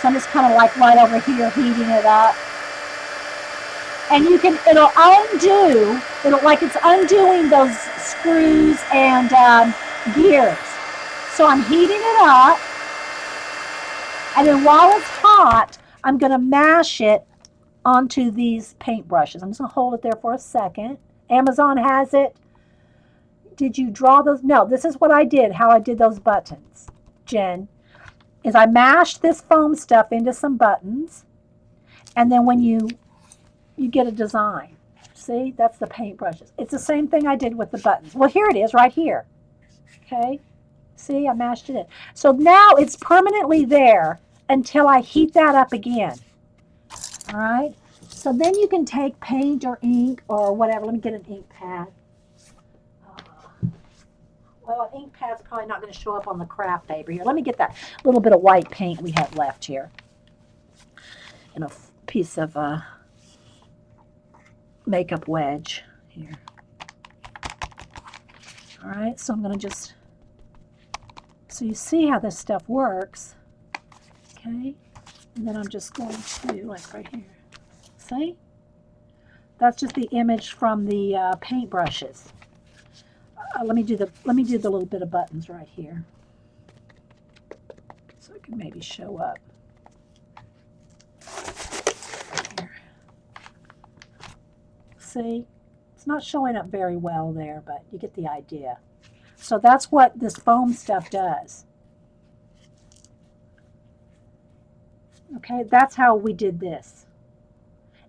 So I'm just kind of like right over here heating it up. And it'll undo, like it's undoing those screws and gears. So I'm heating it up. And then while it's hot, I'm going to mash it onto these paint brushes. I'm just going to hold it there for a second. Amazon has it. Did you draw those? No, this is what I did, how I did those buttons, Jen. Is I mashed this foam stuff into some buttons, and then when you get a design. See, that's the paint brushes. It's the same thing I did with the buttons. Well, here it is right here. Okay, see, I mashed it in. So now it's permanently there until I heat that up again. All right, so then you can take paint or ink or whatever. Let me get an ink pad. Well, an ink pad's probably not going to show up on the craft paper here. Let me get that little bit of white paint we have left here. And a piece of makeup wedge here. All right, so I'm going to just, so you see how this stuff works. Okay, and then I'm just going to, like right here. See? That's just the image from the paint brushes. Let me do the little bit of buttons right here, so it can maybe show up. Here. See, it's not showing up very well there, but you get the idea. So that's what this foam stuff does. Okay, that's how we did this.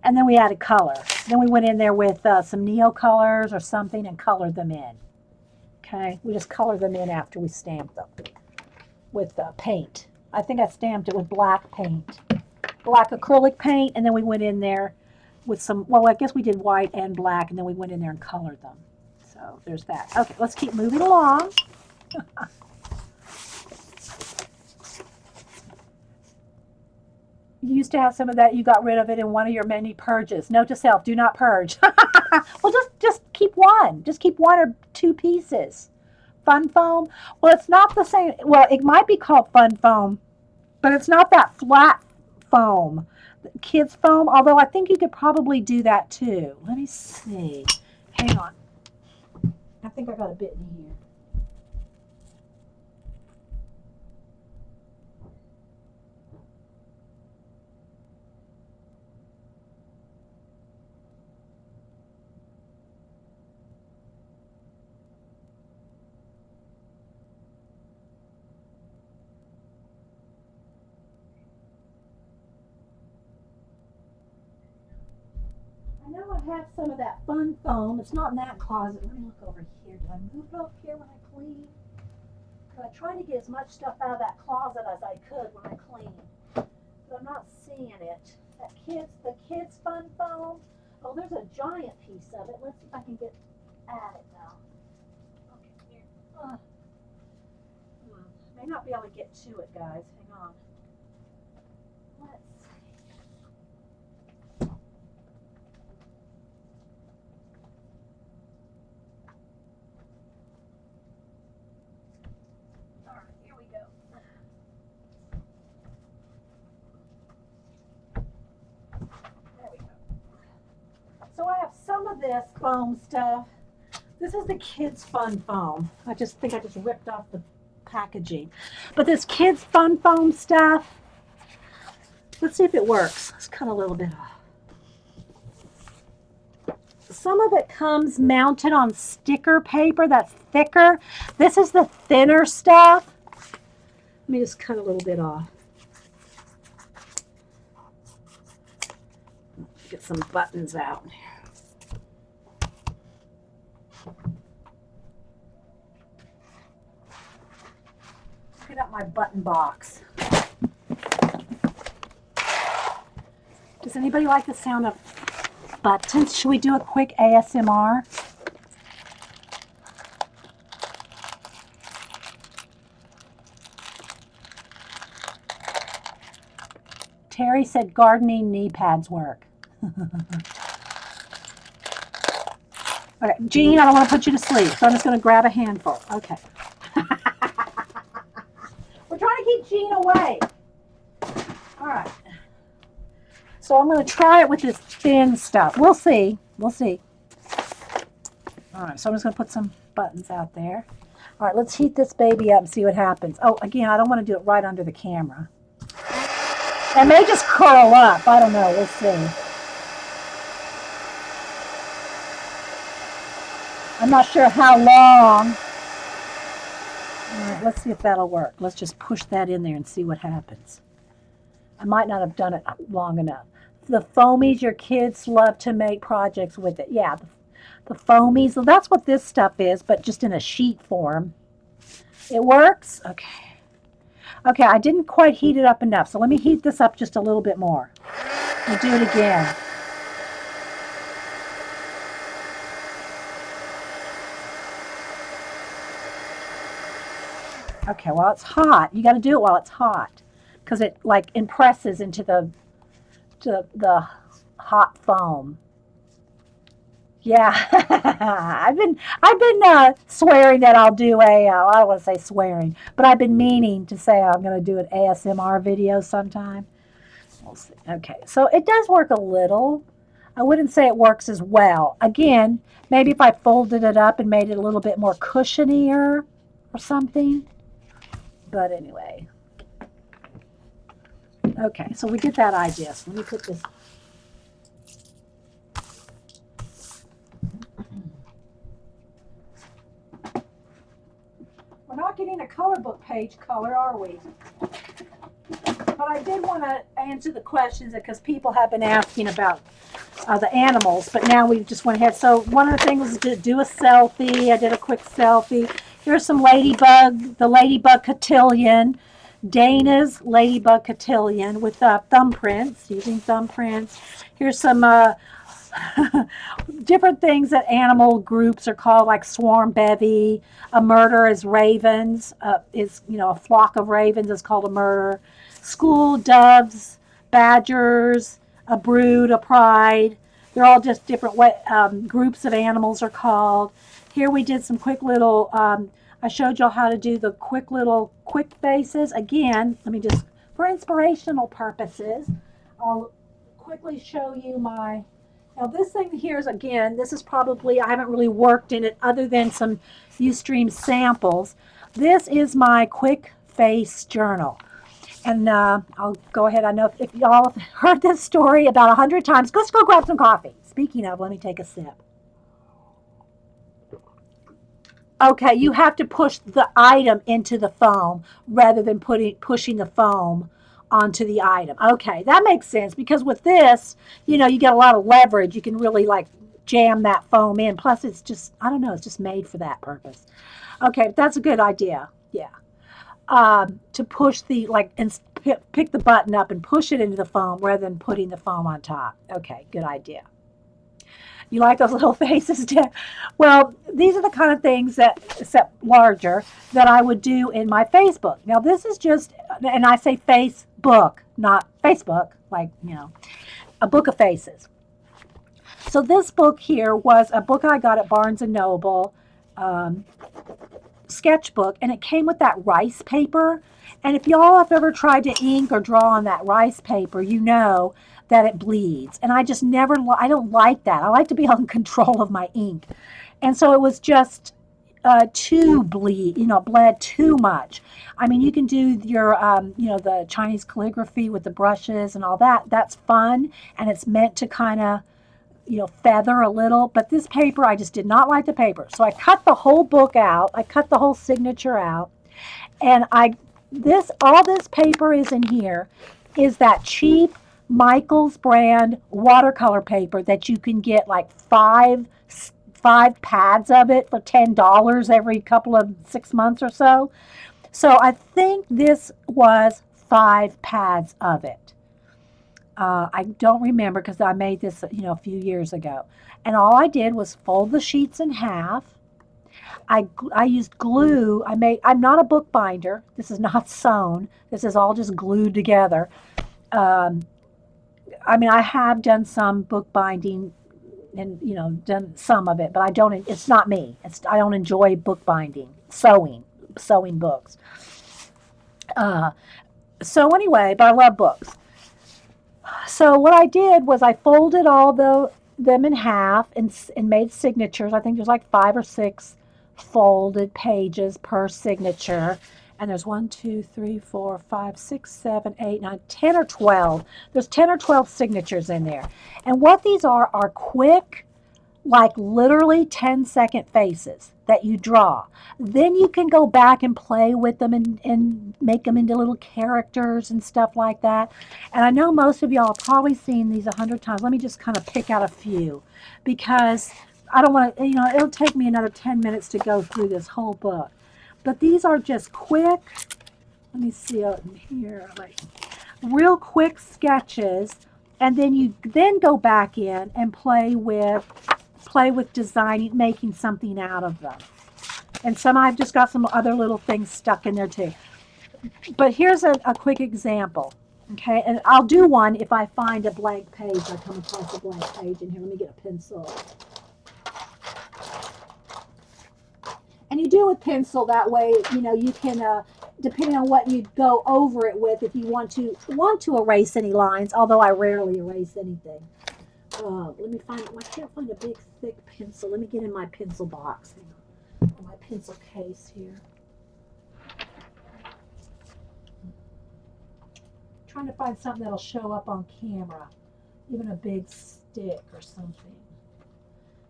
And then we added color. Then we went in there with some Neo colors or something and colored them in. Okay, we just color them in after we stamp them. with paint. I think I stamped it with black paint, black acrylic paint, and then we went in there with some, well, I guess we did white and black, and then we went in there and colored them. So there's that. Okay, let's keep moving along. You used to have some of that. You got rid of it in one of your many purges. Note to self: do not purge. Well, just keep one. Just keep one or two pieces. Fun foam. Well, it's not the same. Well, it might be called fun foam, but it's not that flat foam. Kids foam. Although I think you could probably do that too. Let me see. Hang on. I think I got a bit in here. I know I have some of that fun foam. It's not in that closet. Let me look over here. Did I move it up here when I clean? Because I try to get as much stuff out of that closet as I could when I clean. But I'm not seeing it. The kids fun foam. Oh, there's a giant piece of it. Let's see if I can get at it now. Okay, here. May not be able to get to it, guys. Hang on. Let's see. All right, here we go. There we go. So I have some of this foam stuff. This is the kids fun foam. I think I just ripped off the packaging. But this kids fun foam stuff, let's see if it works. Let's cut a little bit off. Some of it comes mounted on sticker paper that's thicker. This is the thinner stuff. Let me just cut a little bit off. Get some buttons out. Get out my button box. Does anybody like the sound of buttons? Should we do a quick ASMR? Terry said gardening knee pads work. Okay, Jean, I don't want to put you to sleep, so I'm just going to grab a handful. Okay. We're trying to keep Jean awake. All right. So I'm going to try it with this thin stuff. We'll see. We'll see. All right, so I'm just going to put some buttons out there. All right, let's heat this baby up and see what happens. Oh, again, I don't want to do it right under the camera. It may just curl up. I don't know. We'll see. I'm not sure how long. All right, let's see if that'll work. Let's just push that in there and see what happens. I might not have done it long enough. The foamies, your kids love to make projects with it. Yeah, the foamies. So that's what this stuff is, but just in a sheet form. It works? Okay. Okay, I didn't quite heat it up enough, so let me heat this up just a little bit more. We'll do it again. Okay, while it's hot, you got to do it while it's hot, because it like impresses into the hot foam. Yeah, I've been swearing that I'll do a I don't want to say swearing, but I've been meaning to say I'm going to do an ASMR video sometime. We'll see. Okay, so it does work a little. I wouldn't say it works as well. Again, maybe if I folded it up and made it a little bit more cushionier or something. But anyway. Okay, so we get that idea. So let me put this. We're not getting a color book page color, are we? But I did want to answer the questions because people have been asking about the animals, but now we just went ahead. So one of the things was to do a selfie. I did a quick selfie. Here's some ladybug, the ladybug cotillion, Dana's ladybug cotillion with thumbprints, using thumbprints. Here's some different things that animal groups are called, like swarm bevy. A murder is ravens. Is a flock of ravens is called a murder. School doves, badgers, a brood, a pride. They're all just different groups of animals are called. Here we did some quick little. I showed y'all how to do the quick faces. Again, let me just, for inspirational purposes, I'll quickly show you my. Now this thing here is, again, this is probably, I haven't really worked in it other than some Ustream samples. This is my quick face journal. And I'll go ahead. I know if y'all have heard this story about 100 times, let's go grab some coffee. Speaking of, let me take a sip. Okay, you have to push the item into the foam rather than pushing the foam onto the item. Okay, that makes sense, because with this, you get a lot of leverage. You can really like jam that foam in. Plus, it's just, I don't know, it's just made for that purpose. Okay, that's a good idea. Yeah. To push and pick the button up and push it into the foam rather than putting the foam on top. Okay, good idea. You like those little faces, Deb? Well, these are the kind of things that, except larger, that I would do in my Facebook. Now, this is just, and I say Facebook, not Facebook, a book of faces. So this book here was a book I got at Barnes & Noble, sketchbook, and it came with that rice paper. And if y'all have ever tried to ink or draw on that rice paper, you know that it bleeds. And I just never, I don't like that. I like to be in control of my ink. And so it was just bled too much. I mean, you can do your, the Chinese calligraphy with the brushes and all that. That's fun. And it's meant to kind of, feather a little. But this paper, I just did not like the paper. So I cut the whole book out. I cut the whole signature out. And all this paper is in here is that cheap Michaels brand watercolor paper that you can get like five pads of it for $10 every couple of 6 months or so. So I think this was 5 pads of it. I don't remember because I made this, a few years ago. And all I did was fold the sheets in half. I used glue. I'm not a bookbinder. This is not sewn. This is all just glued together. I have done some bookbinding and, done some of it, but I don't, it's not me. I don't enjoy bookbinding, sewing books. So anyway, but I love books. So what I did was I folded all them in half and made signatures. I think there's like 5 or 6 folded pages per signature. And there's 1, 2, 3, 4, 5, 6, 7, 8, 9, 10 or 12. There's 10 or 12 signatures in there. And what these are quick, like literally 10-second faces that you draw. Then you can go back and play with them and make them into little characters and stuff like that. And I know most of y'all have probably seen these 100 times. Let me just kind of pick out a few, because I don't want to, it'll take me another 10 minutes to go through this whole book. But these are just quick, let me see out in here, like real quick sketches. And then you go back in and play with designing, making something out of them. And some I've just got some other little things stuck in there too. But here's a quick example. Okay, and I'll do one if I find a blank page. I come across a blank page in here. Let me get a pencil. And you do with pencil, that way, you can, depending on what you go over it with, if you want to erase any lines, although I rarely erase anything. Let me find, I can't find a big, thick pencil. Let me get in my pencil box. Hang on. My pencil case here. I'm trying to find something that'll show up on camera. Even a big stick or something.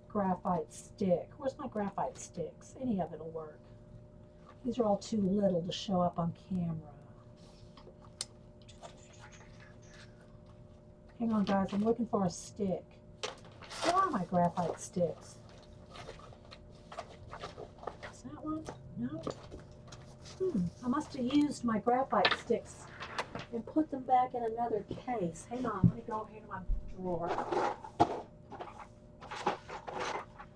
Graphite stick. Where's my graphite sticks? Any of it will work. These are all too little to show up on camera. Hang on, guys. I'm looking for a stick. Where are my graphite sticks? Is that one? No. I must have used my graphite sticks and put them back in another case. Hang on, let me go over here to my drawer.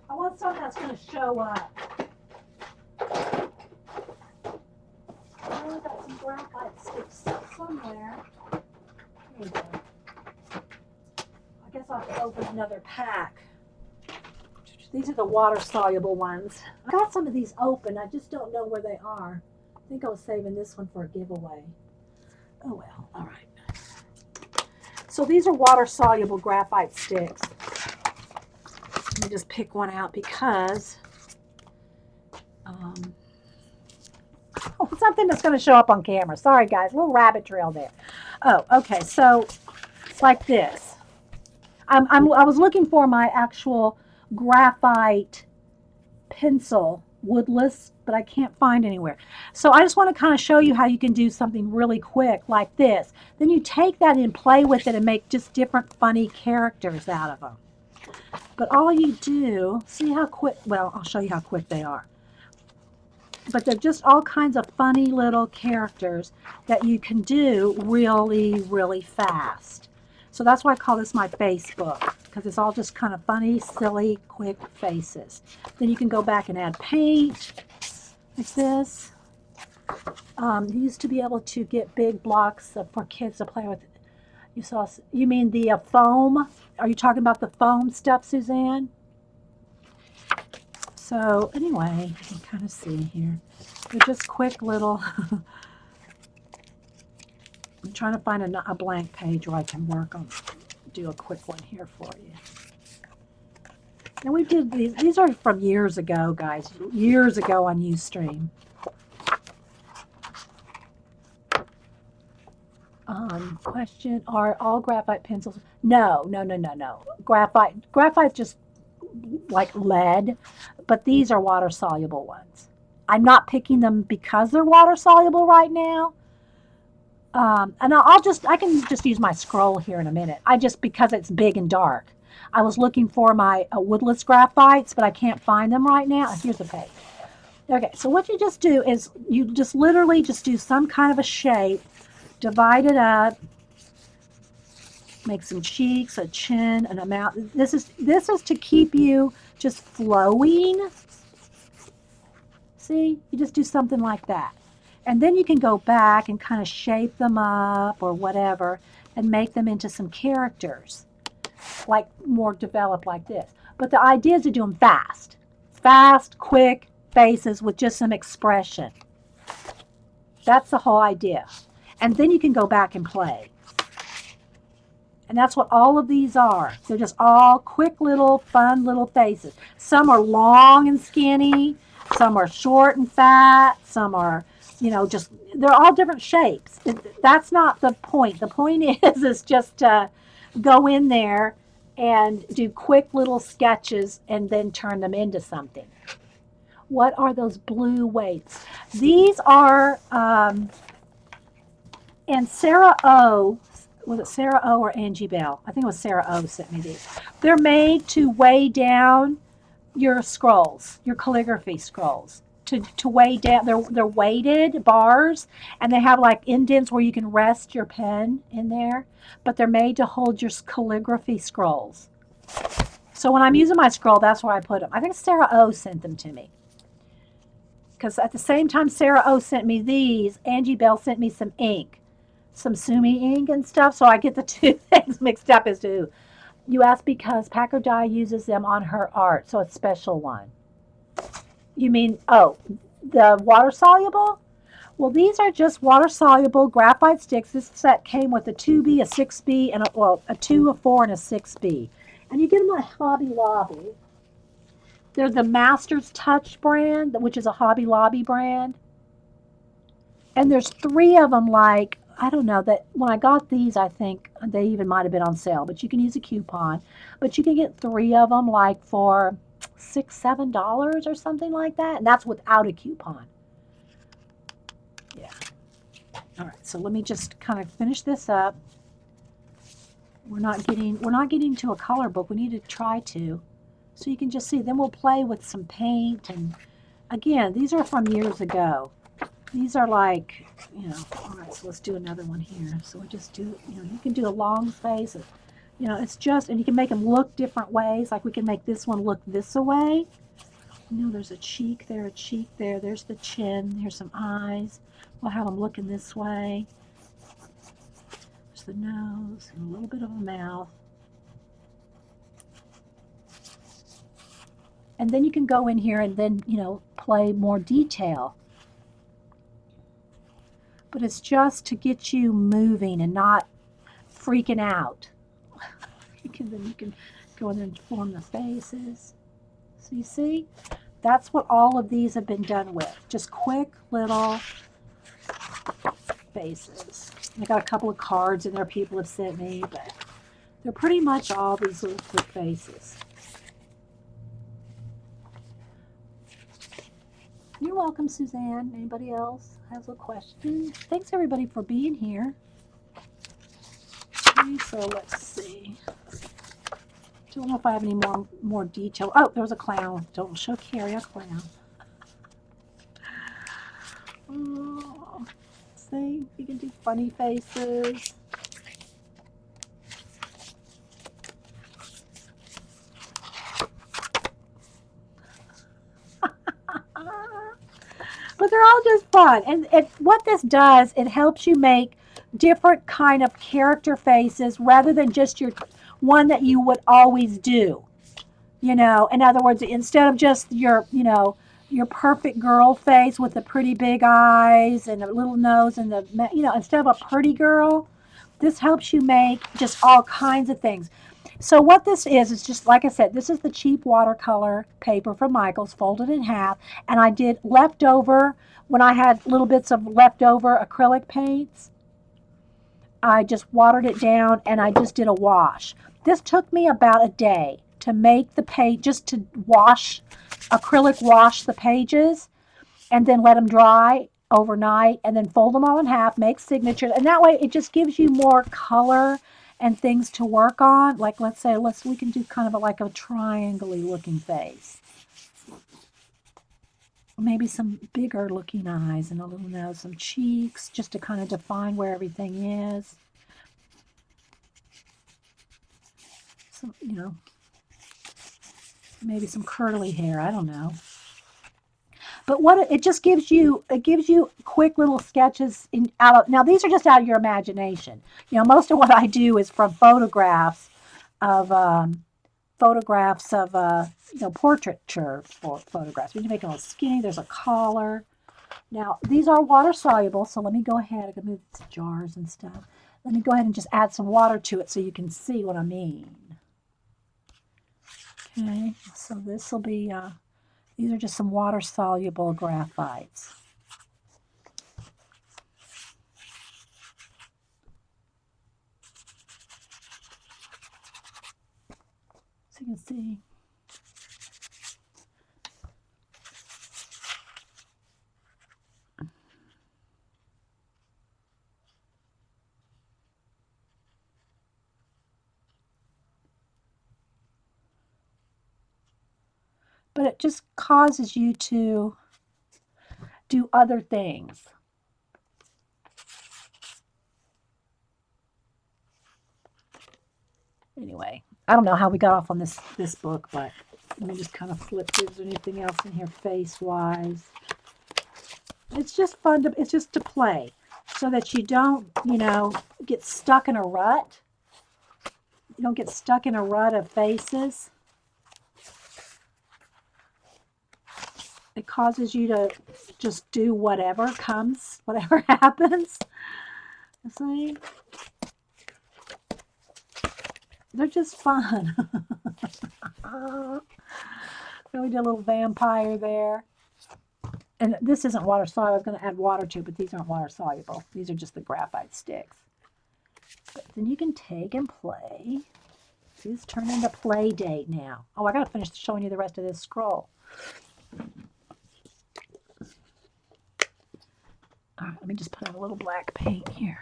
I want something that's going to show up. I got some graphite sticks somewhere. Here we go. I guess I'll have to open another pack. These are the water-soluble ones. I got some of these open. I just don't know where they are. I think I was saving this one for a giveaway. Oh well, all right. So these are water-soluble graphite sticks. Let me just pick one out because something that's going to show up on camera. Sorry guys, a little rabbit trail there. Oh, okay. So it's like this. I was looking for my actual graphite pencil woodless, but I can't find anywhere. So I just want to kind of show you how you can do something really quick like this. Then you take that and play with it and make just different funny characters out of them. But all you do, see how quick, well, I'll show you how quick they are. But they're just all kinds of funny little characters that you can do really, really fast. So that's why I call this my Facebook, because it's all just kind of funny, silly, quick faces. Then you can go back and add paint, like this. You used to be able to get big blocks for kids to play with. You mean the foam? Are you talking about the foam stuff, Suzanne? So anyway, you can kind of see here. They're just quick little. I'm trying to find a blank page where I can work on, do a quick one here for you. And we did these. These are from years ago, guys. Years ago on Ustream. Question: are all graphite pencils? No. Graphite's just like lead, but these are water soluble ones. I'm not picking them because they're water soluble right now. And I can just use my scroll here in a minute. Because it's big and dark. I was looking for my woodless graphites, but I can't find them right now. Here's the page. Okay, so what you just do is you just literally just do some kind of a shape, divide it up, make some cheeks, a chin, and a mouth. This is to keep you just flowing. See, you just do something like that. And then you can go back and kind of shape them up or whatever and make them into some characters, like more developed like this. But the idea is to do them fast. Fast, quick faces with just some expression. That's the whole idea. And then you can go back and play. And that's what all of these are. They're just all quick little, fun little faces. Some are long and skinny. Some are short and fat. Some are, they're all different shapes. That's not the point. The point is just to go in there and do quick little sketches and then turn them into something. What are those blue weights? These are, and Sarah O, was it Sarah O or Angie Bell? I think it was Sarah O sent me these. They're made to weigh down your scrolls, your calligraphy scrolls, to weigh down. They're weighted bars, and they have like indents where you can rest your pen in there, but they're made to hold your calligraphy scrolls. So when I'm using my scroll, that's where I put them. I think Sarah O sent them to me. Because at the same time Sarah O sent me these, Angie Bell sent me some ink, some Sumi ink and stuff, so I get the two things mixed up as to you asked because Packer Dye uses them on her art, so it's a special one. You mean, the water soluble? Well, these are just water soluble graphite sticks. This set came with a 2B, a 6B, and a 2, a 4, and a 6B. And you get them at Hobby Lobby. They're the Master's Touch brand, which is a Hobby Lobby brand. And there's 3 of them, like, I don't know, that when I got these, I think they even might have been on sale, but you can use a coupon. But you can get 3 of them like for $6, $7 or something like that, and that's without a coupon. Yeah. All right, so let me just kind of finish this up. We're not getting to a color book. We need to try to. So you can just see. Then we'll play with some paint and again, these are from years ago. These are like, all right, so let's do another one here. So we just do, you can do a long face. It's just, and you can make them look different ways. Like we can make this one look this way. There's a cheek there, a cheek there. There's the chin. Here's some eyes. We'll have them looking this way. There's the nose and a little bit of a mouth. And then you can go in here and then, play more detail. But it's just to get you moving and not freaking out. Then you can go in there and form the faces. So you see, that's what all of these have been done with. Just quick little faces. I got a couple of cards in there people have sent me, but they're pretty much all these little quick faces. You're welcome, Suzanne. Anybody else has a question? Thanks everybody for being here. Okay, so let's see. Don't know if I have any more detail. Oh, there was a clown. Don't show Carrie a clown. Oh, see, you can do funny faces. But they're all just fun. And what this does, it helps you make different kind of character faces rather than just your one that you would always do. In other words, instead of just your perfect girl face with the pretty big eyes and a little nose and instead of a pretty girl, this helps you make just all kinds of things. So what this is just like I said, this is the cheap watercolor paper from Michaels, folded in half, and I did leftover, when I had little bits of leftover acrylic paints, I just watered it down and I just did a wash. This took me about a day to make the page, just to acrylic wash the pages and then let them dry overnight and then fold them all in half, make signatures, and that way it just gives you more color and things to work on. Like let's say we can do kind of like a triangle-y looking face. Maybe some bigger looking eyes and a little nose, some cheeks, just to kind of define where everything is. Some, maybe some curly hair, I don't know. But what it just gives you, quick little sketches now these are just out of your imagination. Most of what I do is from photographs of portraiture photographs. We can make them a little skinny. There's a collar. Now these are water soluble, so let me go ahead. I can move the jars and stuff. Let me go ahead and just add some water to it so you can see what I mean. Okay, so this will be. These are just some water-soluble graphites. So you can see. But it just causes you to do other things. Anyway, I don't know how we got off on this book, but let me just kind of flip. Is there anything else in here face-wise? It's just fun it's just to play so that you don't, get stuck in a rut. You don't get stuck in a rut of faces. It causes you to just do whatever comes, whatever happens. See? They're just fun. So we did a little vampire there. And this isn't water soluble. I was going to add water to it, but these aren't water soluble. These are just the graphite sticks. But then you can take and play. These turn into play date now. Oh, I got to finish showing you the rest of this scroll. All right, let me just put in a little black paint here.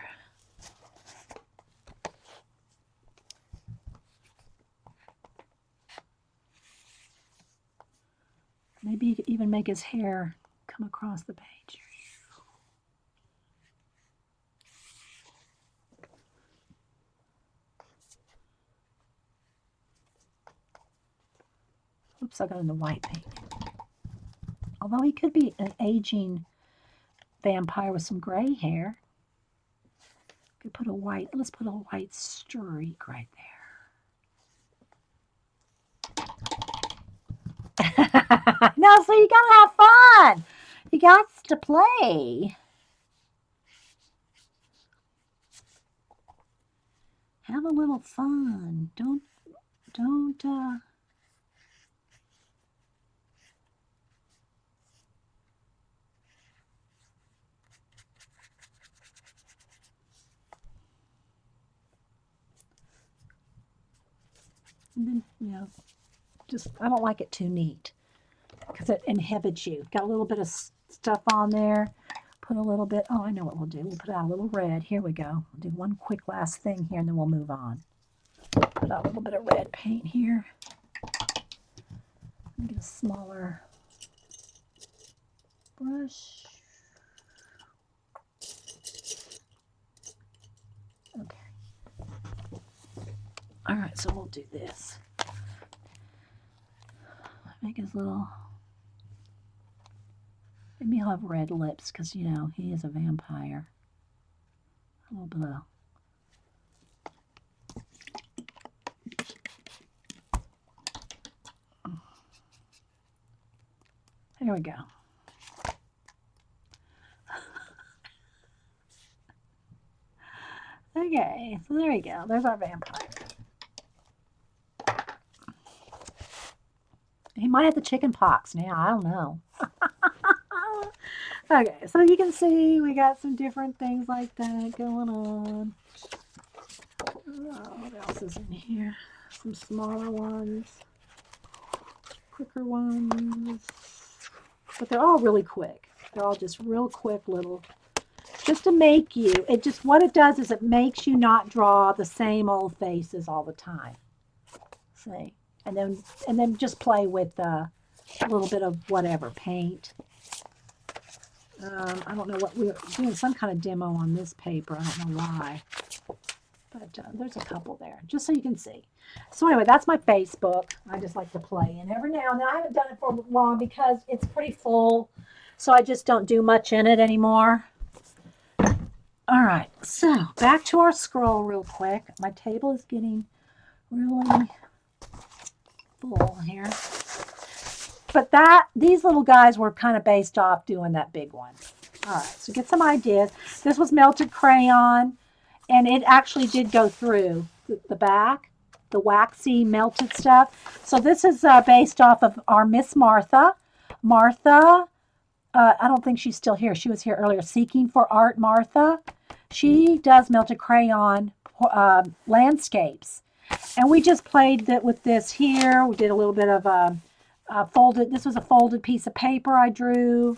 Maybe you could even make his hair come across the page. Oops, I got in the white paint. Although he could be an aging vampire with some gray hair. Could put a white, let's put a white streak right there. No, so you gotta have fun. You got to play. Have a little fun. Don't, and then, just, I don't like it too neat because it inhibits you. Got a little bit of stuff on there. Put a little bit, oh, I know what we'll do. We'll put out a little red. Here we go. We'll do one quick last thing here and then we'll move on. Put out a little bit of red paint here. Get a smaller brush. Okay. All right, so we'll do this. Make his little, maybe he'll have red lips because, he is a vampire. A little bit of, there we go. Okay, so there we go. There's our vampire. He might have the chicken pox now. I don't know. Okay, so you can see we got some different things like that going on. What else is in here? Some smaller ones. Quicker ones. But they're all really quick. They're all just real quick little, just to make you, what it does is it makes you not draw the same old faces all the time. See? And then just play with a little bit of whatever, paint. I don't know what, we were doing some kind of demo on this paper. I don't know why. But there's a couple there, just so you can see. So anyway, that's my Facebook. I just like to play in every now and then. I haven't done it for long because it's pretty full. So I just don't do much in it anymore. All right, so back to our scroll real quick. My table is getting really full here. But these little guys were kind of based off doing that big one. All right, so get some ideas. This was melted crayon, and it actually did go through the back, the waxy melted stuff. So this is based off of our Miss Martha. Martha, I don't think she's still here. She was here earlier. Seeking for Art Martha. She does melted crayon landscapes. And we just played with this here. We did a little bit of this was a folded piece of paper I drew.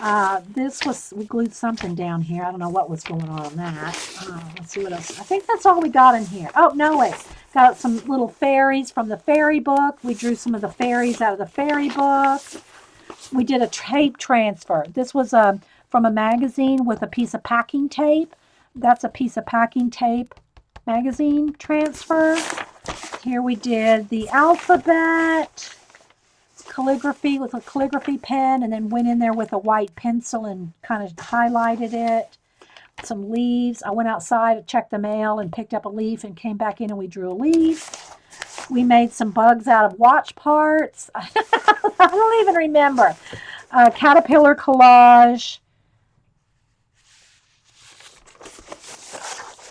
We glued something down here. I don't know what was going on that. Let's see what else. I think that's all we got in here. Oh, no, wait. Got some little fairies from the fairy book. We drew some of the fairies out of the fairy book. We did a tape transfer. This was from a magazine with a piece of packing tape. That's a piece of packing tape magazine transfer. Here we did the alphabet, calligraphy with a calligraphy pen, and then went in there with a white pencil and kind of highlighted it. Some leaves. I went outside to check the mail and picked up a leaf and came back in and we drew a leaf. We made some bugs out of watch parts. I don't even remember. Caterpillar collage.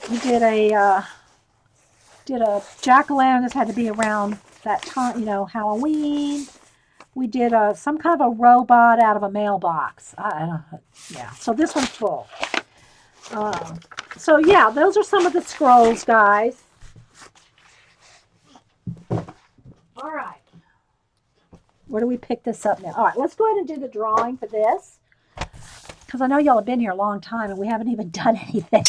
We did a jack-o'-lantern. This had to be around that time, Halloween. We did some kind of a robot out of a mailbox. Yeah, so this one's full. So yeah, those are some of the scrolls, guys. All right. Where do we pick this up now? All right, let's go ahead and do the drawing for this. Because I know y'all have been here a long time and we haven't even done anything.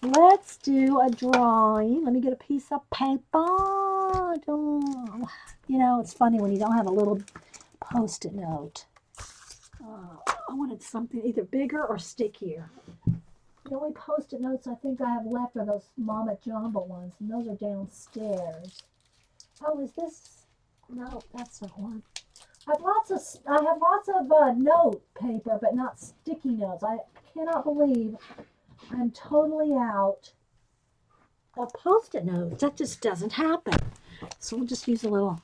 Let's do a drawing. Let me get a piece of paper. Oh, don't. You know, it's funny when you don't have a little Post-it note. I wanted something either bigger or stickier. The only Post-it notes I think I have left are those Mama Jumbo ones, and those are downstairs. Oh, is this? No, that's not one. I have lots of note paper, but not sticky notes. I cannot believe I'm totally out of Post-it notes. That just doesn't happen. So we'll just use a little.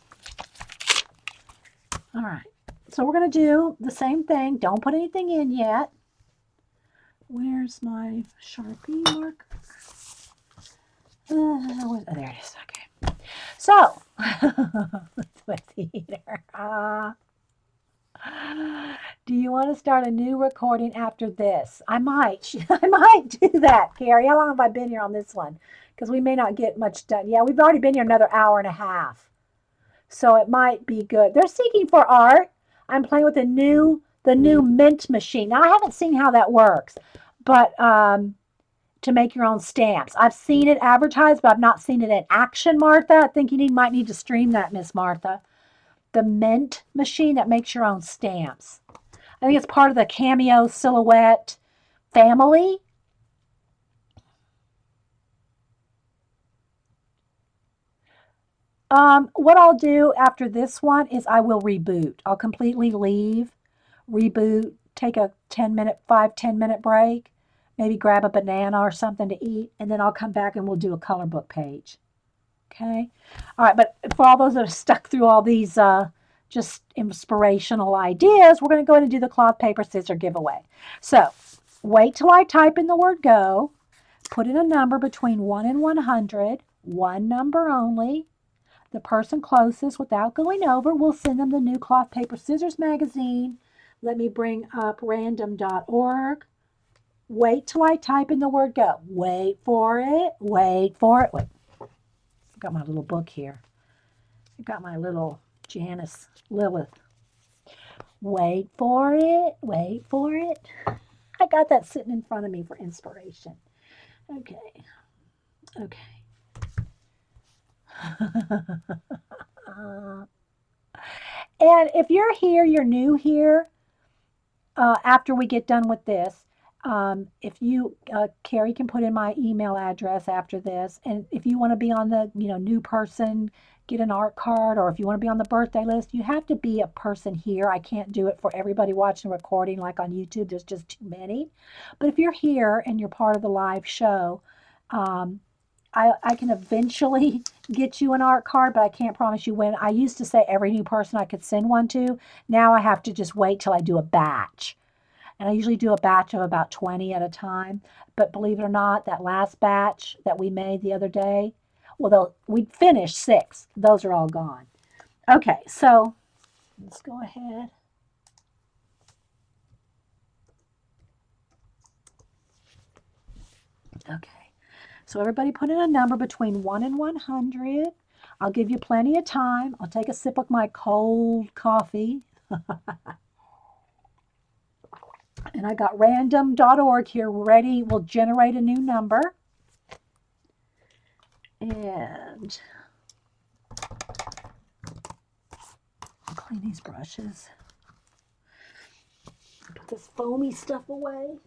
All right. So we're going to do the same thing. Don't put anything in yet. Where's my Sharpie marker? Oh, there it is. Okay. So, let's see here. Do you want to start a new recording after this? I might. I might do that, Carrie. How long have I been here on this one? Because we may not get much done. Yeah, we've already been here another hour and a half. So it might be good. They're seeking for art. I'm playing with the new mint machine. Now I haven't seen how that works, but to make your own stamps. I've seen it advertised, but I've not seen it in action, Martha. I think you might need to stream that, Miss Martha. The mint machine that makes your own stamps. I think it's part of the Cameo Silhouette family. What I'll do after this one is I will reboot. I'll completely leave, reboot, take a 10-minute, 5-10 minute break, maybe grab a banana or something to eat, and then I'll come back and we'll do a color book page. Okay? All right, but for all those that have stuck through all these just inspirational ideas, we're going to go ahead and do the cloth, paper, scissors giveaway. So wait till I type in the word go, put in a number between 1 and 100, one number only. The person closest without going over will send them the new Cloth, Paper, Scissors magazine. Let me bring up random.org. Wait till I type in the word go. Wait for it. Wait for it. Wait. I've got my little book here. I've got my little Janice Lilith. Wait for it. Wait for it. I got that sitting in front of me for inspiration. Okay. Okay. And if you're here, you're new here, after we get done with this, if you, Carrie can put in my email address after this. And if you want to be on the, new person, get an art card, or if you want to be on the birthday list, you have to be a person here. I can't do it for everybody watching the recording like on YouTube. There's just too many. But if you're here and you're part of the live show, I can eventually get you an art card, but I can't promise you when. I used to say every new person I could send one to. Now I have to just wait till I do a batch. And I usually do a batch of about 20 at a time. But believe it or not, that last batch that we made the other day, well, we finished 6. Those are all gone. Okay, so let's go ahead. Okay. So everybody put in a number between 1 and 100. I'll give you plenty of time. I'll take a sip of my cold coffee. And I got random.org here ready. We'll generate a new number. And I'll clean these brushes. Put this foamy stuff away.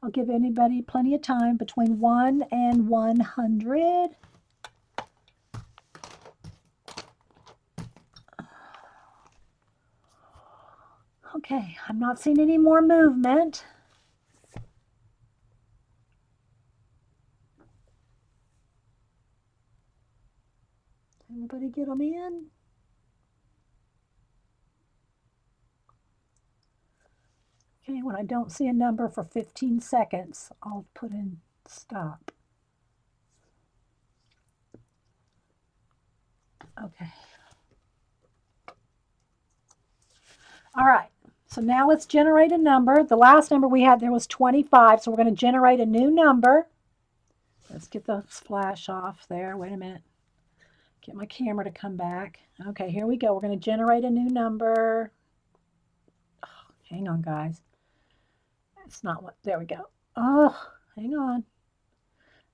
I'll give anybody plenty of time between 1 and 100. Okay, I'm not seeing any more movement. Everybody get them in? Okay, when I don't see a number for 15 seconds, I'll put in stop. Okay. All right, so now let's generate a number. The last number we had there was 25, so we're going to generate a new number. Let's get the flash off there. Wait a minute. Get my camera to come back. Okay, here we go. We're going to generate a new number. Oh, hang on, guys. It's not what, there we go. Oh, hang on.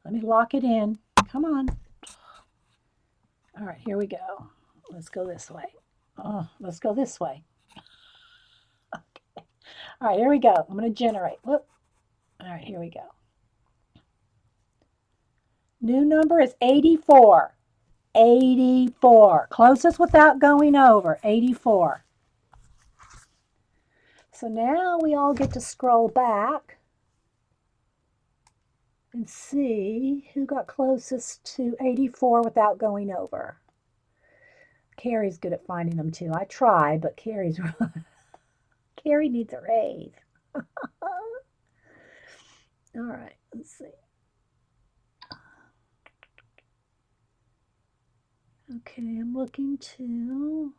Let me lock it in. Come on. All right, here we go. Let's go this way. Oh, let's go this way. Okay. All right, here we go. I'm going to generate. Whoop. All right, here we go. New number is 84. 84. Closest without going over. 84. So now we all get to scroll back and see who got closest to 84 without going over. Carrie's good at finding them too. I try, but Carrie's Carrie needs a raise. All right, let's see. Okay, I'm looking to.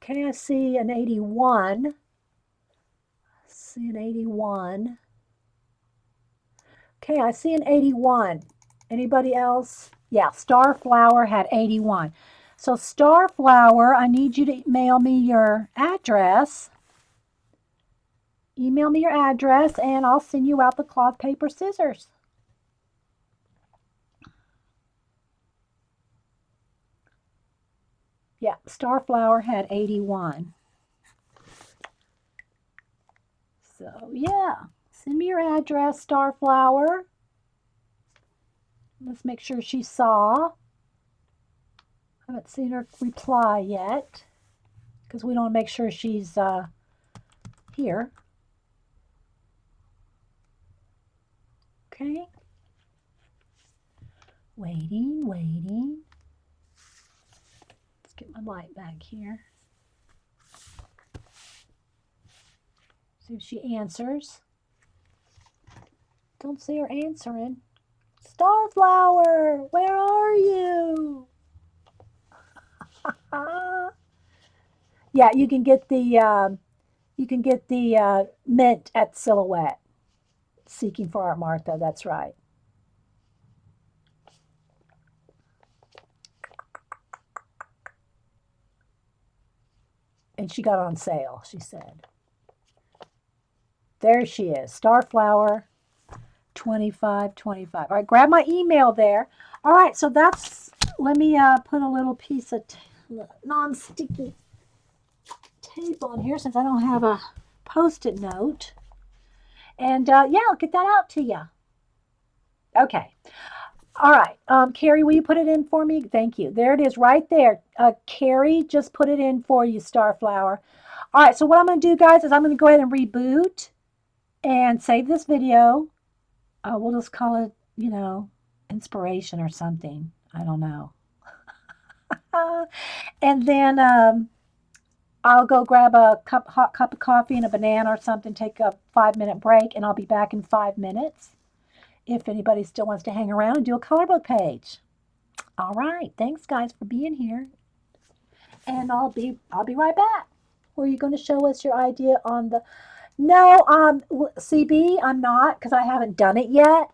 Okay, I see an 81. See an 81. Okay, I see an 81. Anybody else? Yeah, Starflower had 81. So Starflower, I need you to mail me your address. Email me your address and I'll send you out the cloth, paper, scissors. Yeah, Starflower had 81. So yeah, send me your address, Starflower. Let's make sure she saw. I haven't seen her reply yet because we don't make sure she's here. Okay. Waiting, waiting. Let's get my light back here. See if she answers. Don't see her answering. Starflower, where are you? Yeah, you can get the mint at Silhouette. Seeking for Art Martha, that's right. And she got on sale, she said. There she is, Starflower 2525. All right, grab my email there. All right, so that's, let me put a little piece of non-sticky tape on here since I don't have a Post-it note. And yeah, I'll get that out to you. Okay. All right. Carrie, will you put it in for me? Thank you. There it is right there. Carrie just put it in for you, Starflower. All right. So what I'm going to do, guys, is I'm going to go ahead and reboot and save this video. We'll just call it, inspiration or something. I don't know. And then I'll go grab a hot cup of coffee and a banana or something, take a 5-minute break, and I'll be back in 5 minutes if anybody still wants to hang around and do a color book page. All right. Thanks, guys, for being here. And I'll be right back. Were you going to show us your idea on the... No, CB, I'm not, because I haven't done it yet.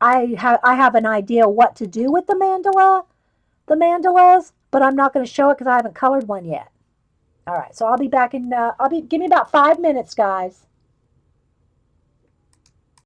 I have an idea what to do with the mandalas, but I'm not going to show it because I haven't colored one yet. All right, so I'll be back in, give me about 5 minutes, guys.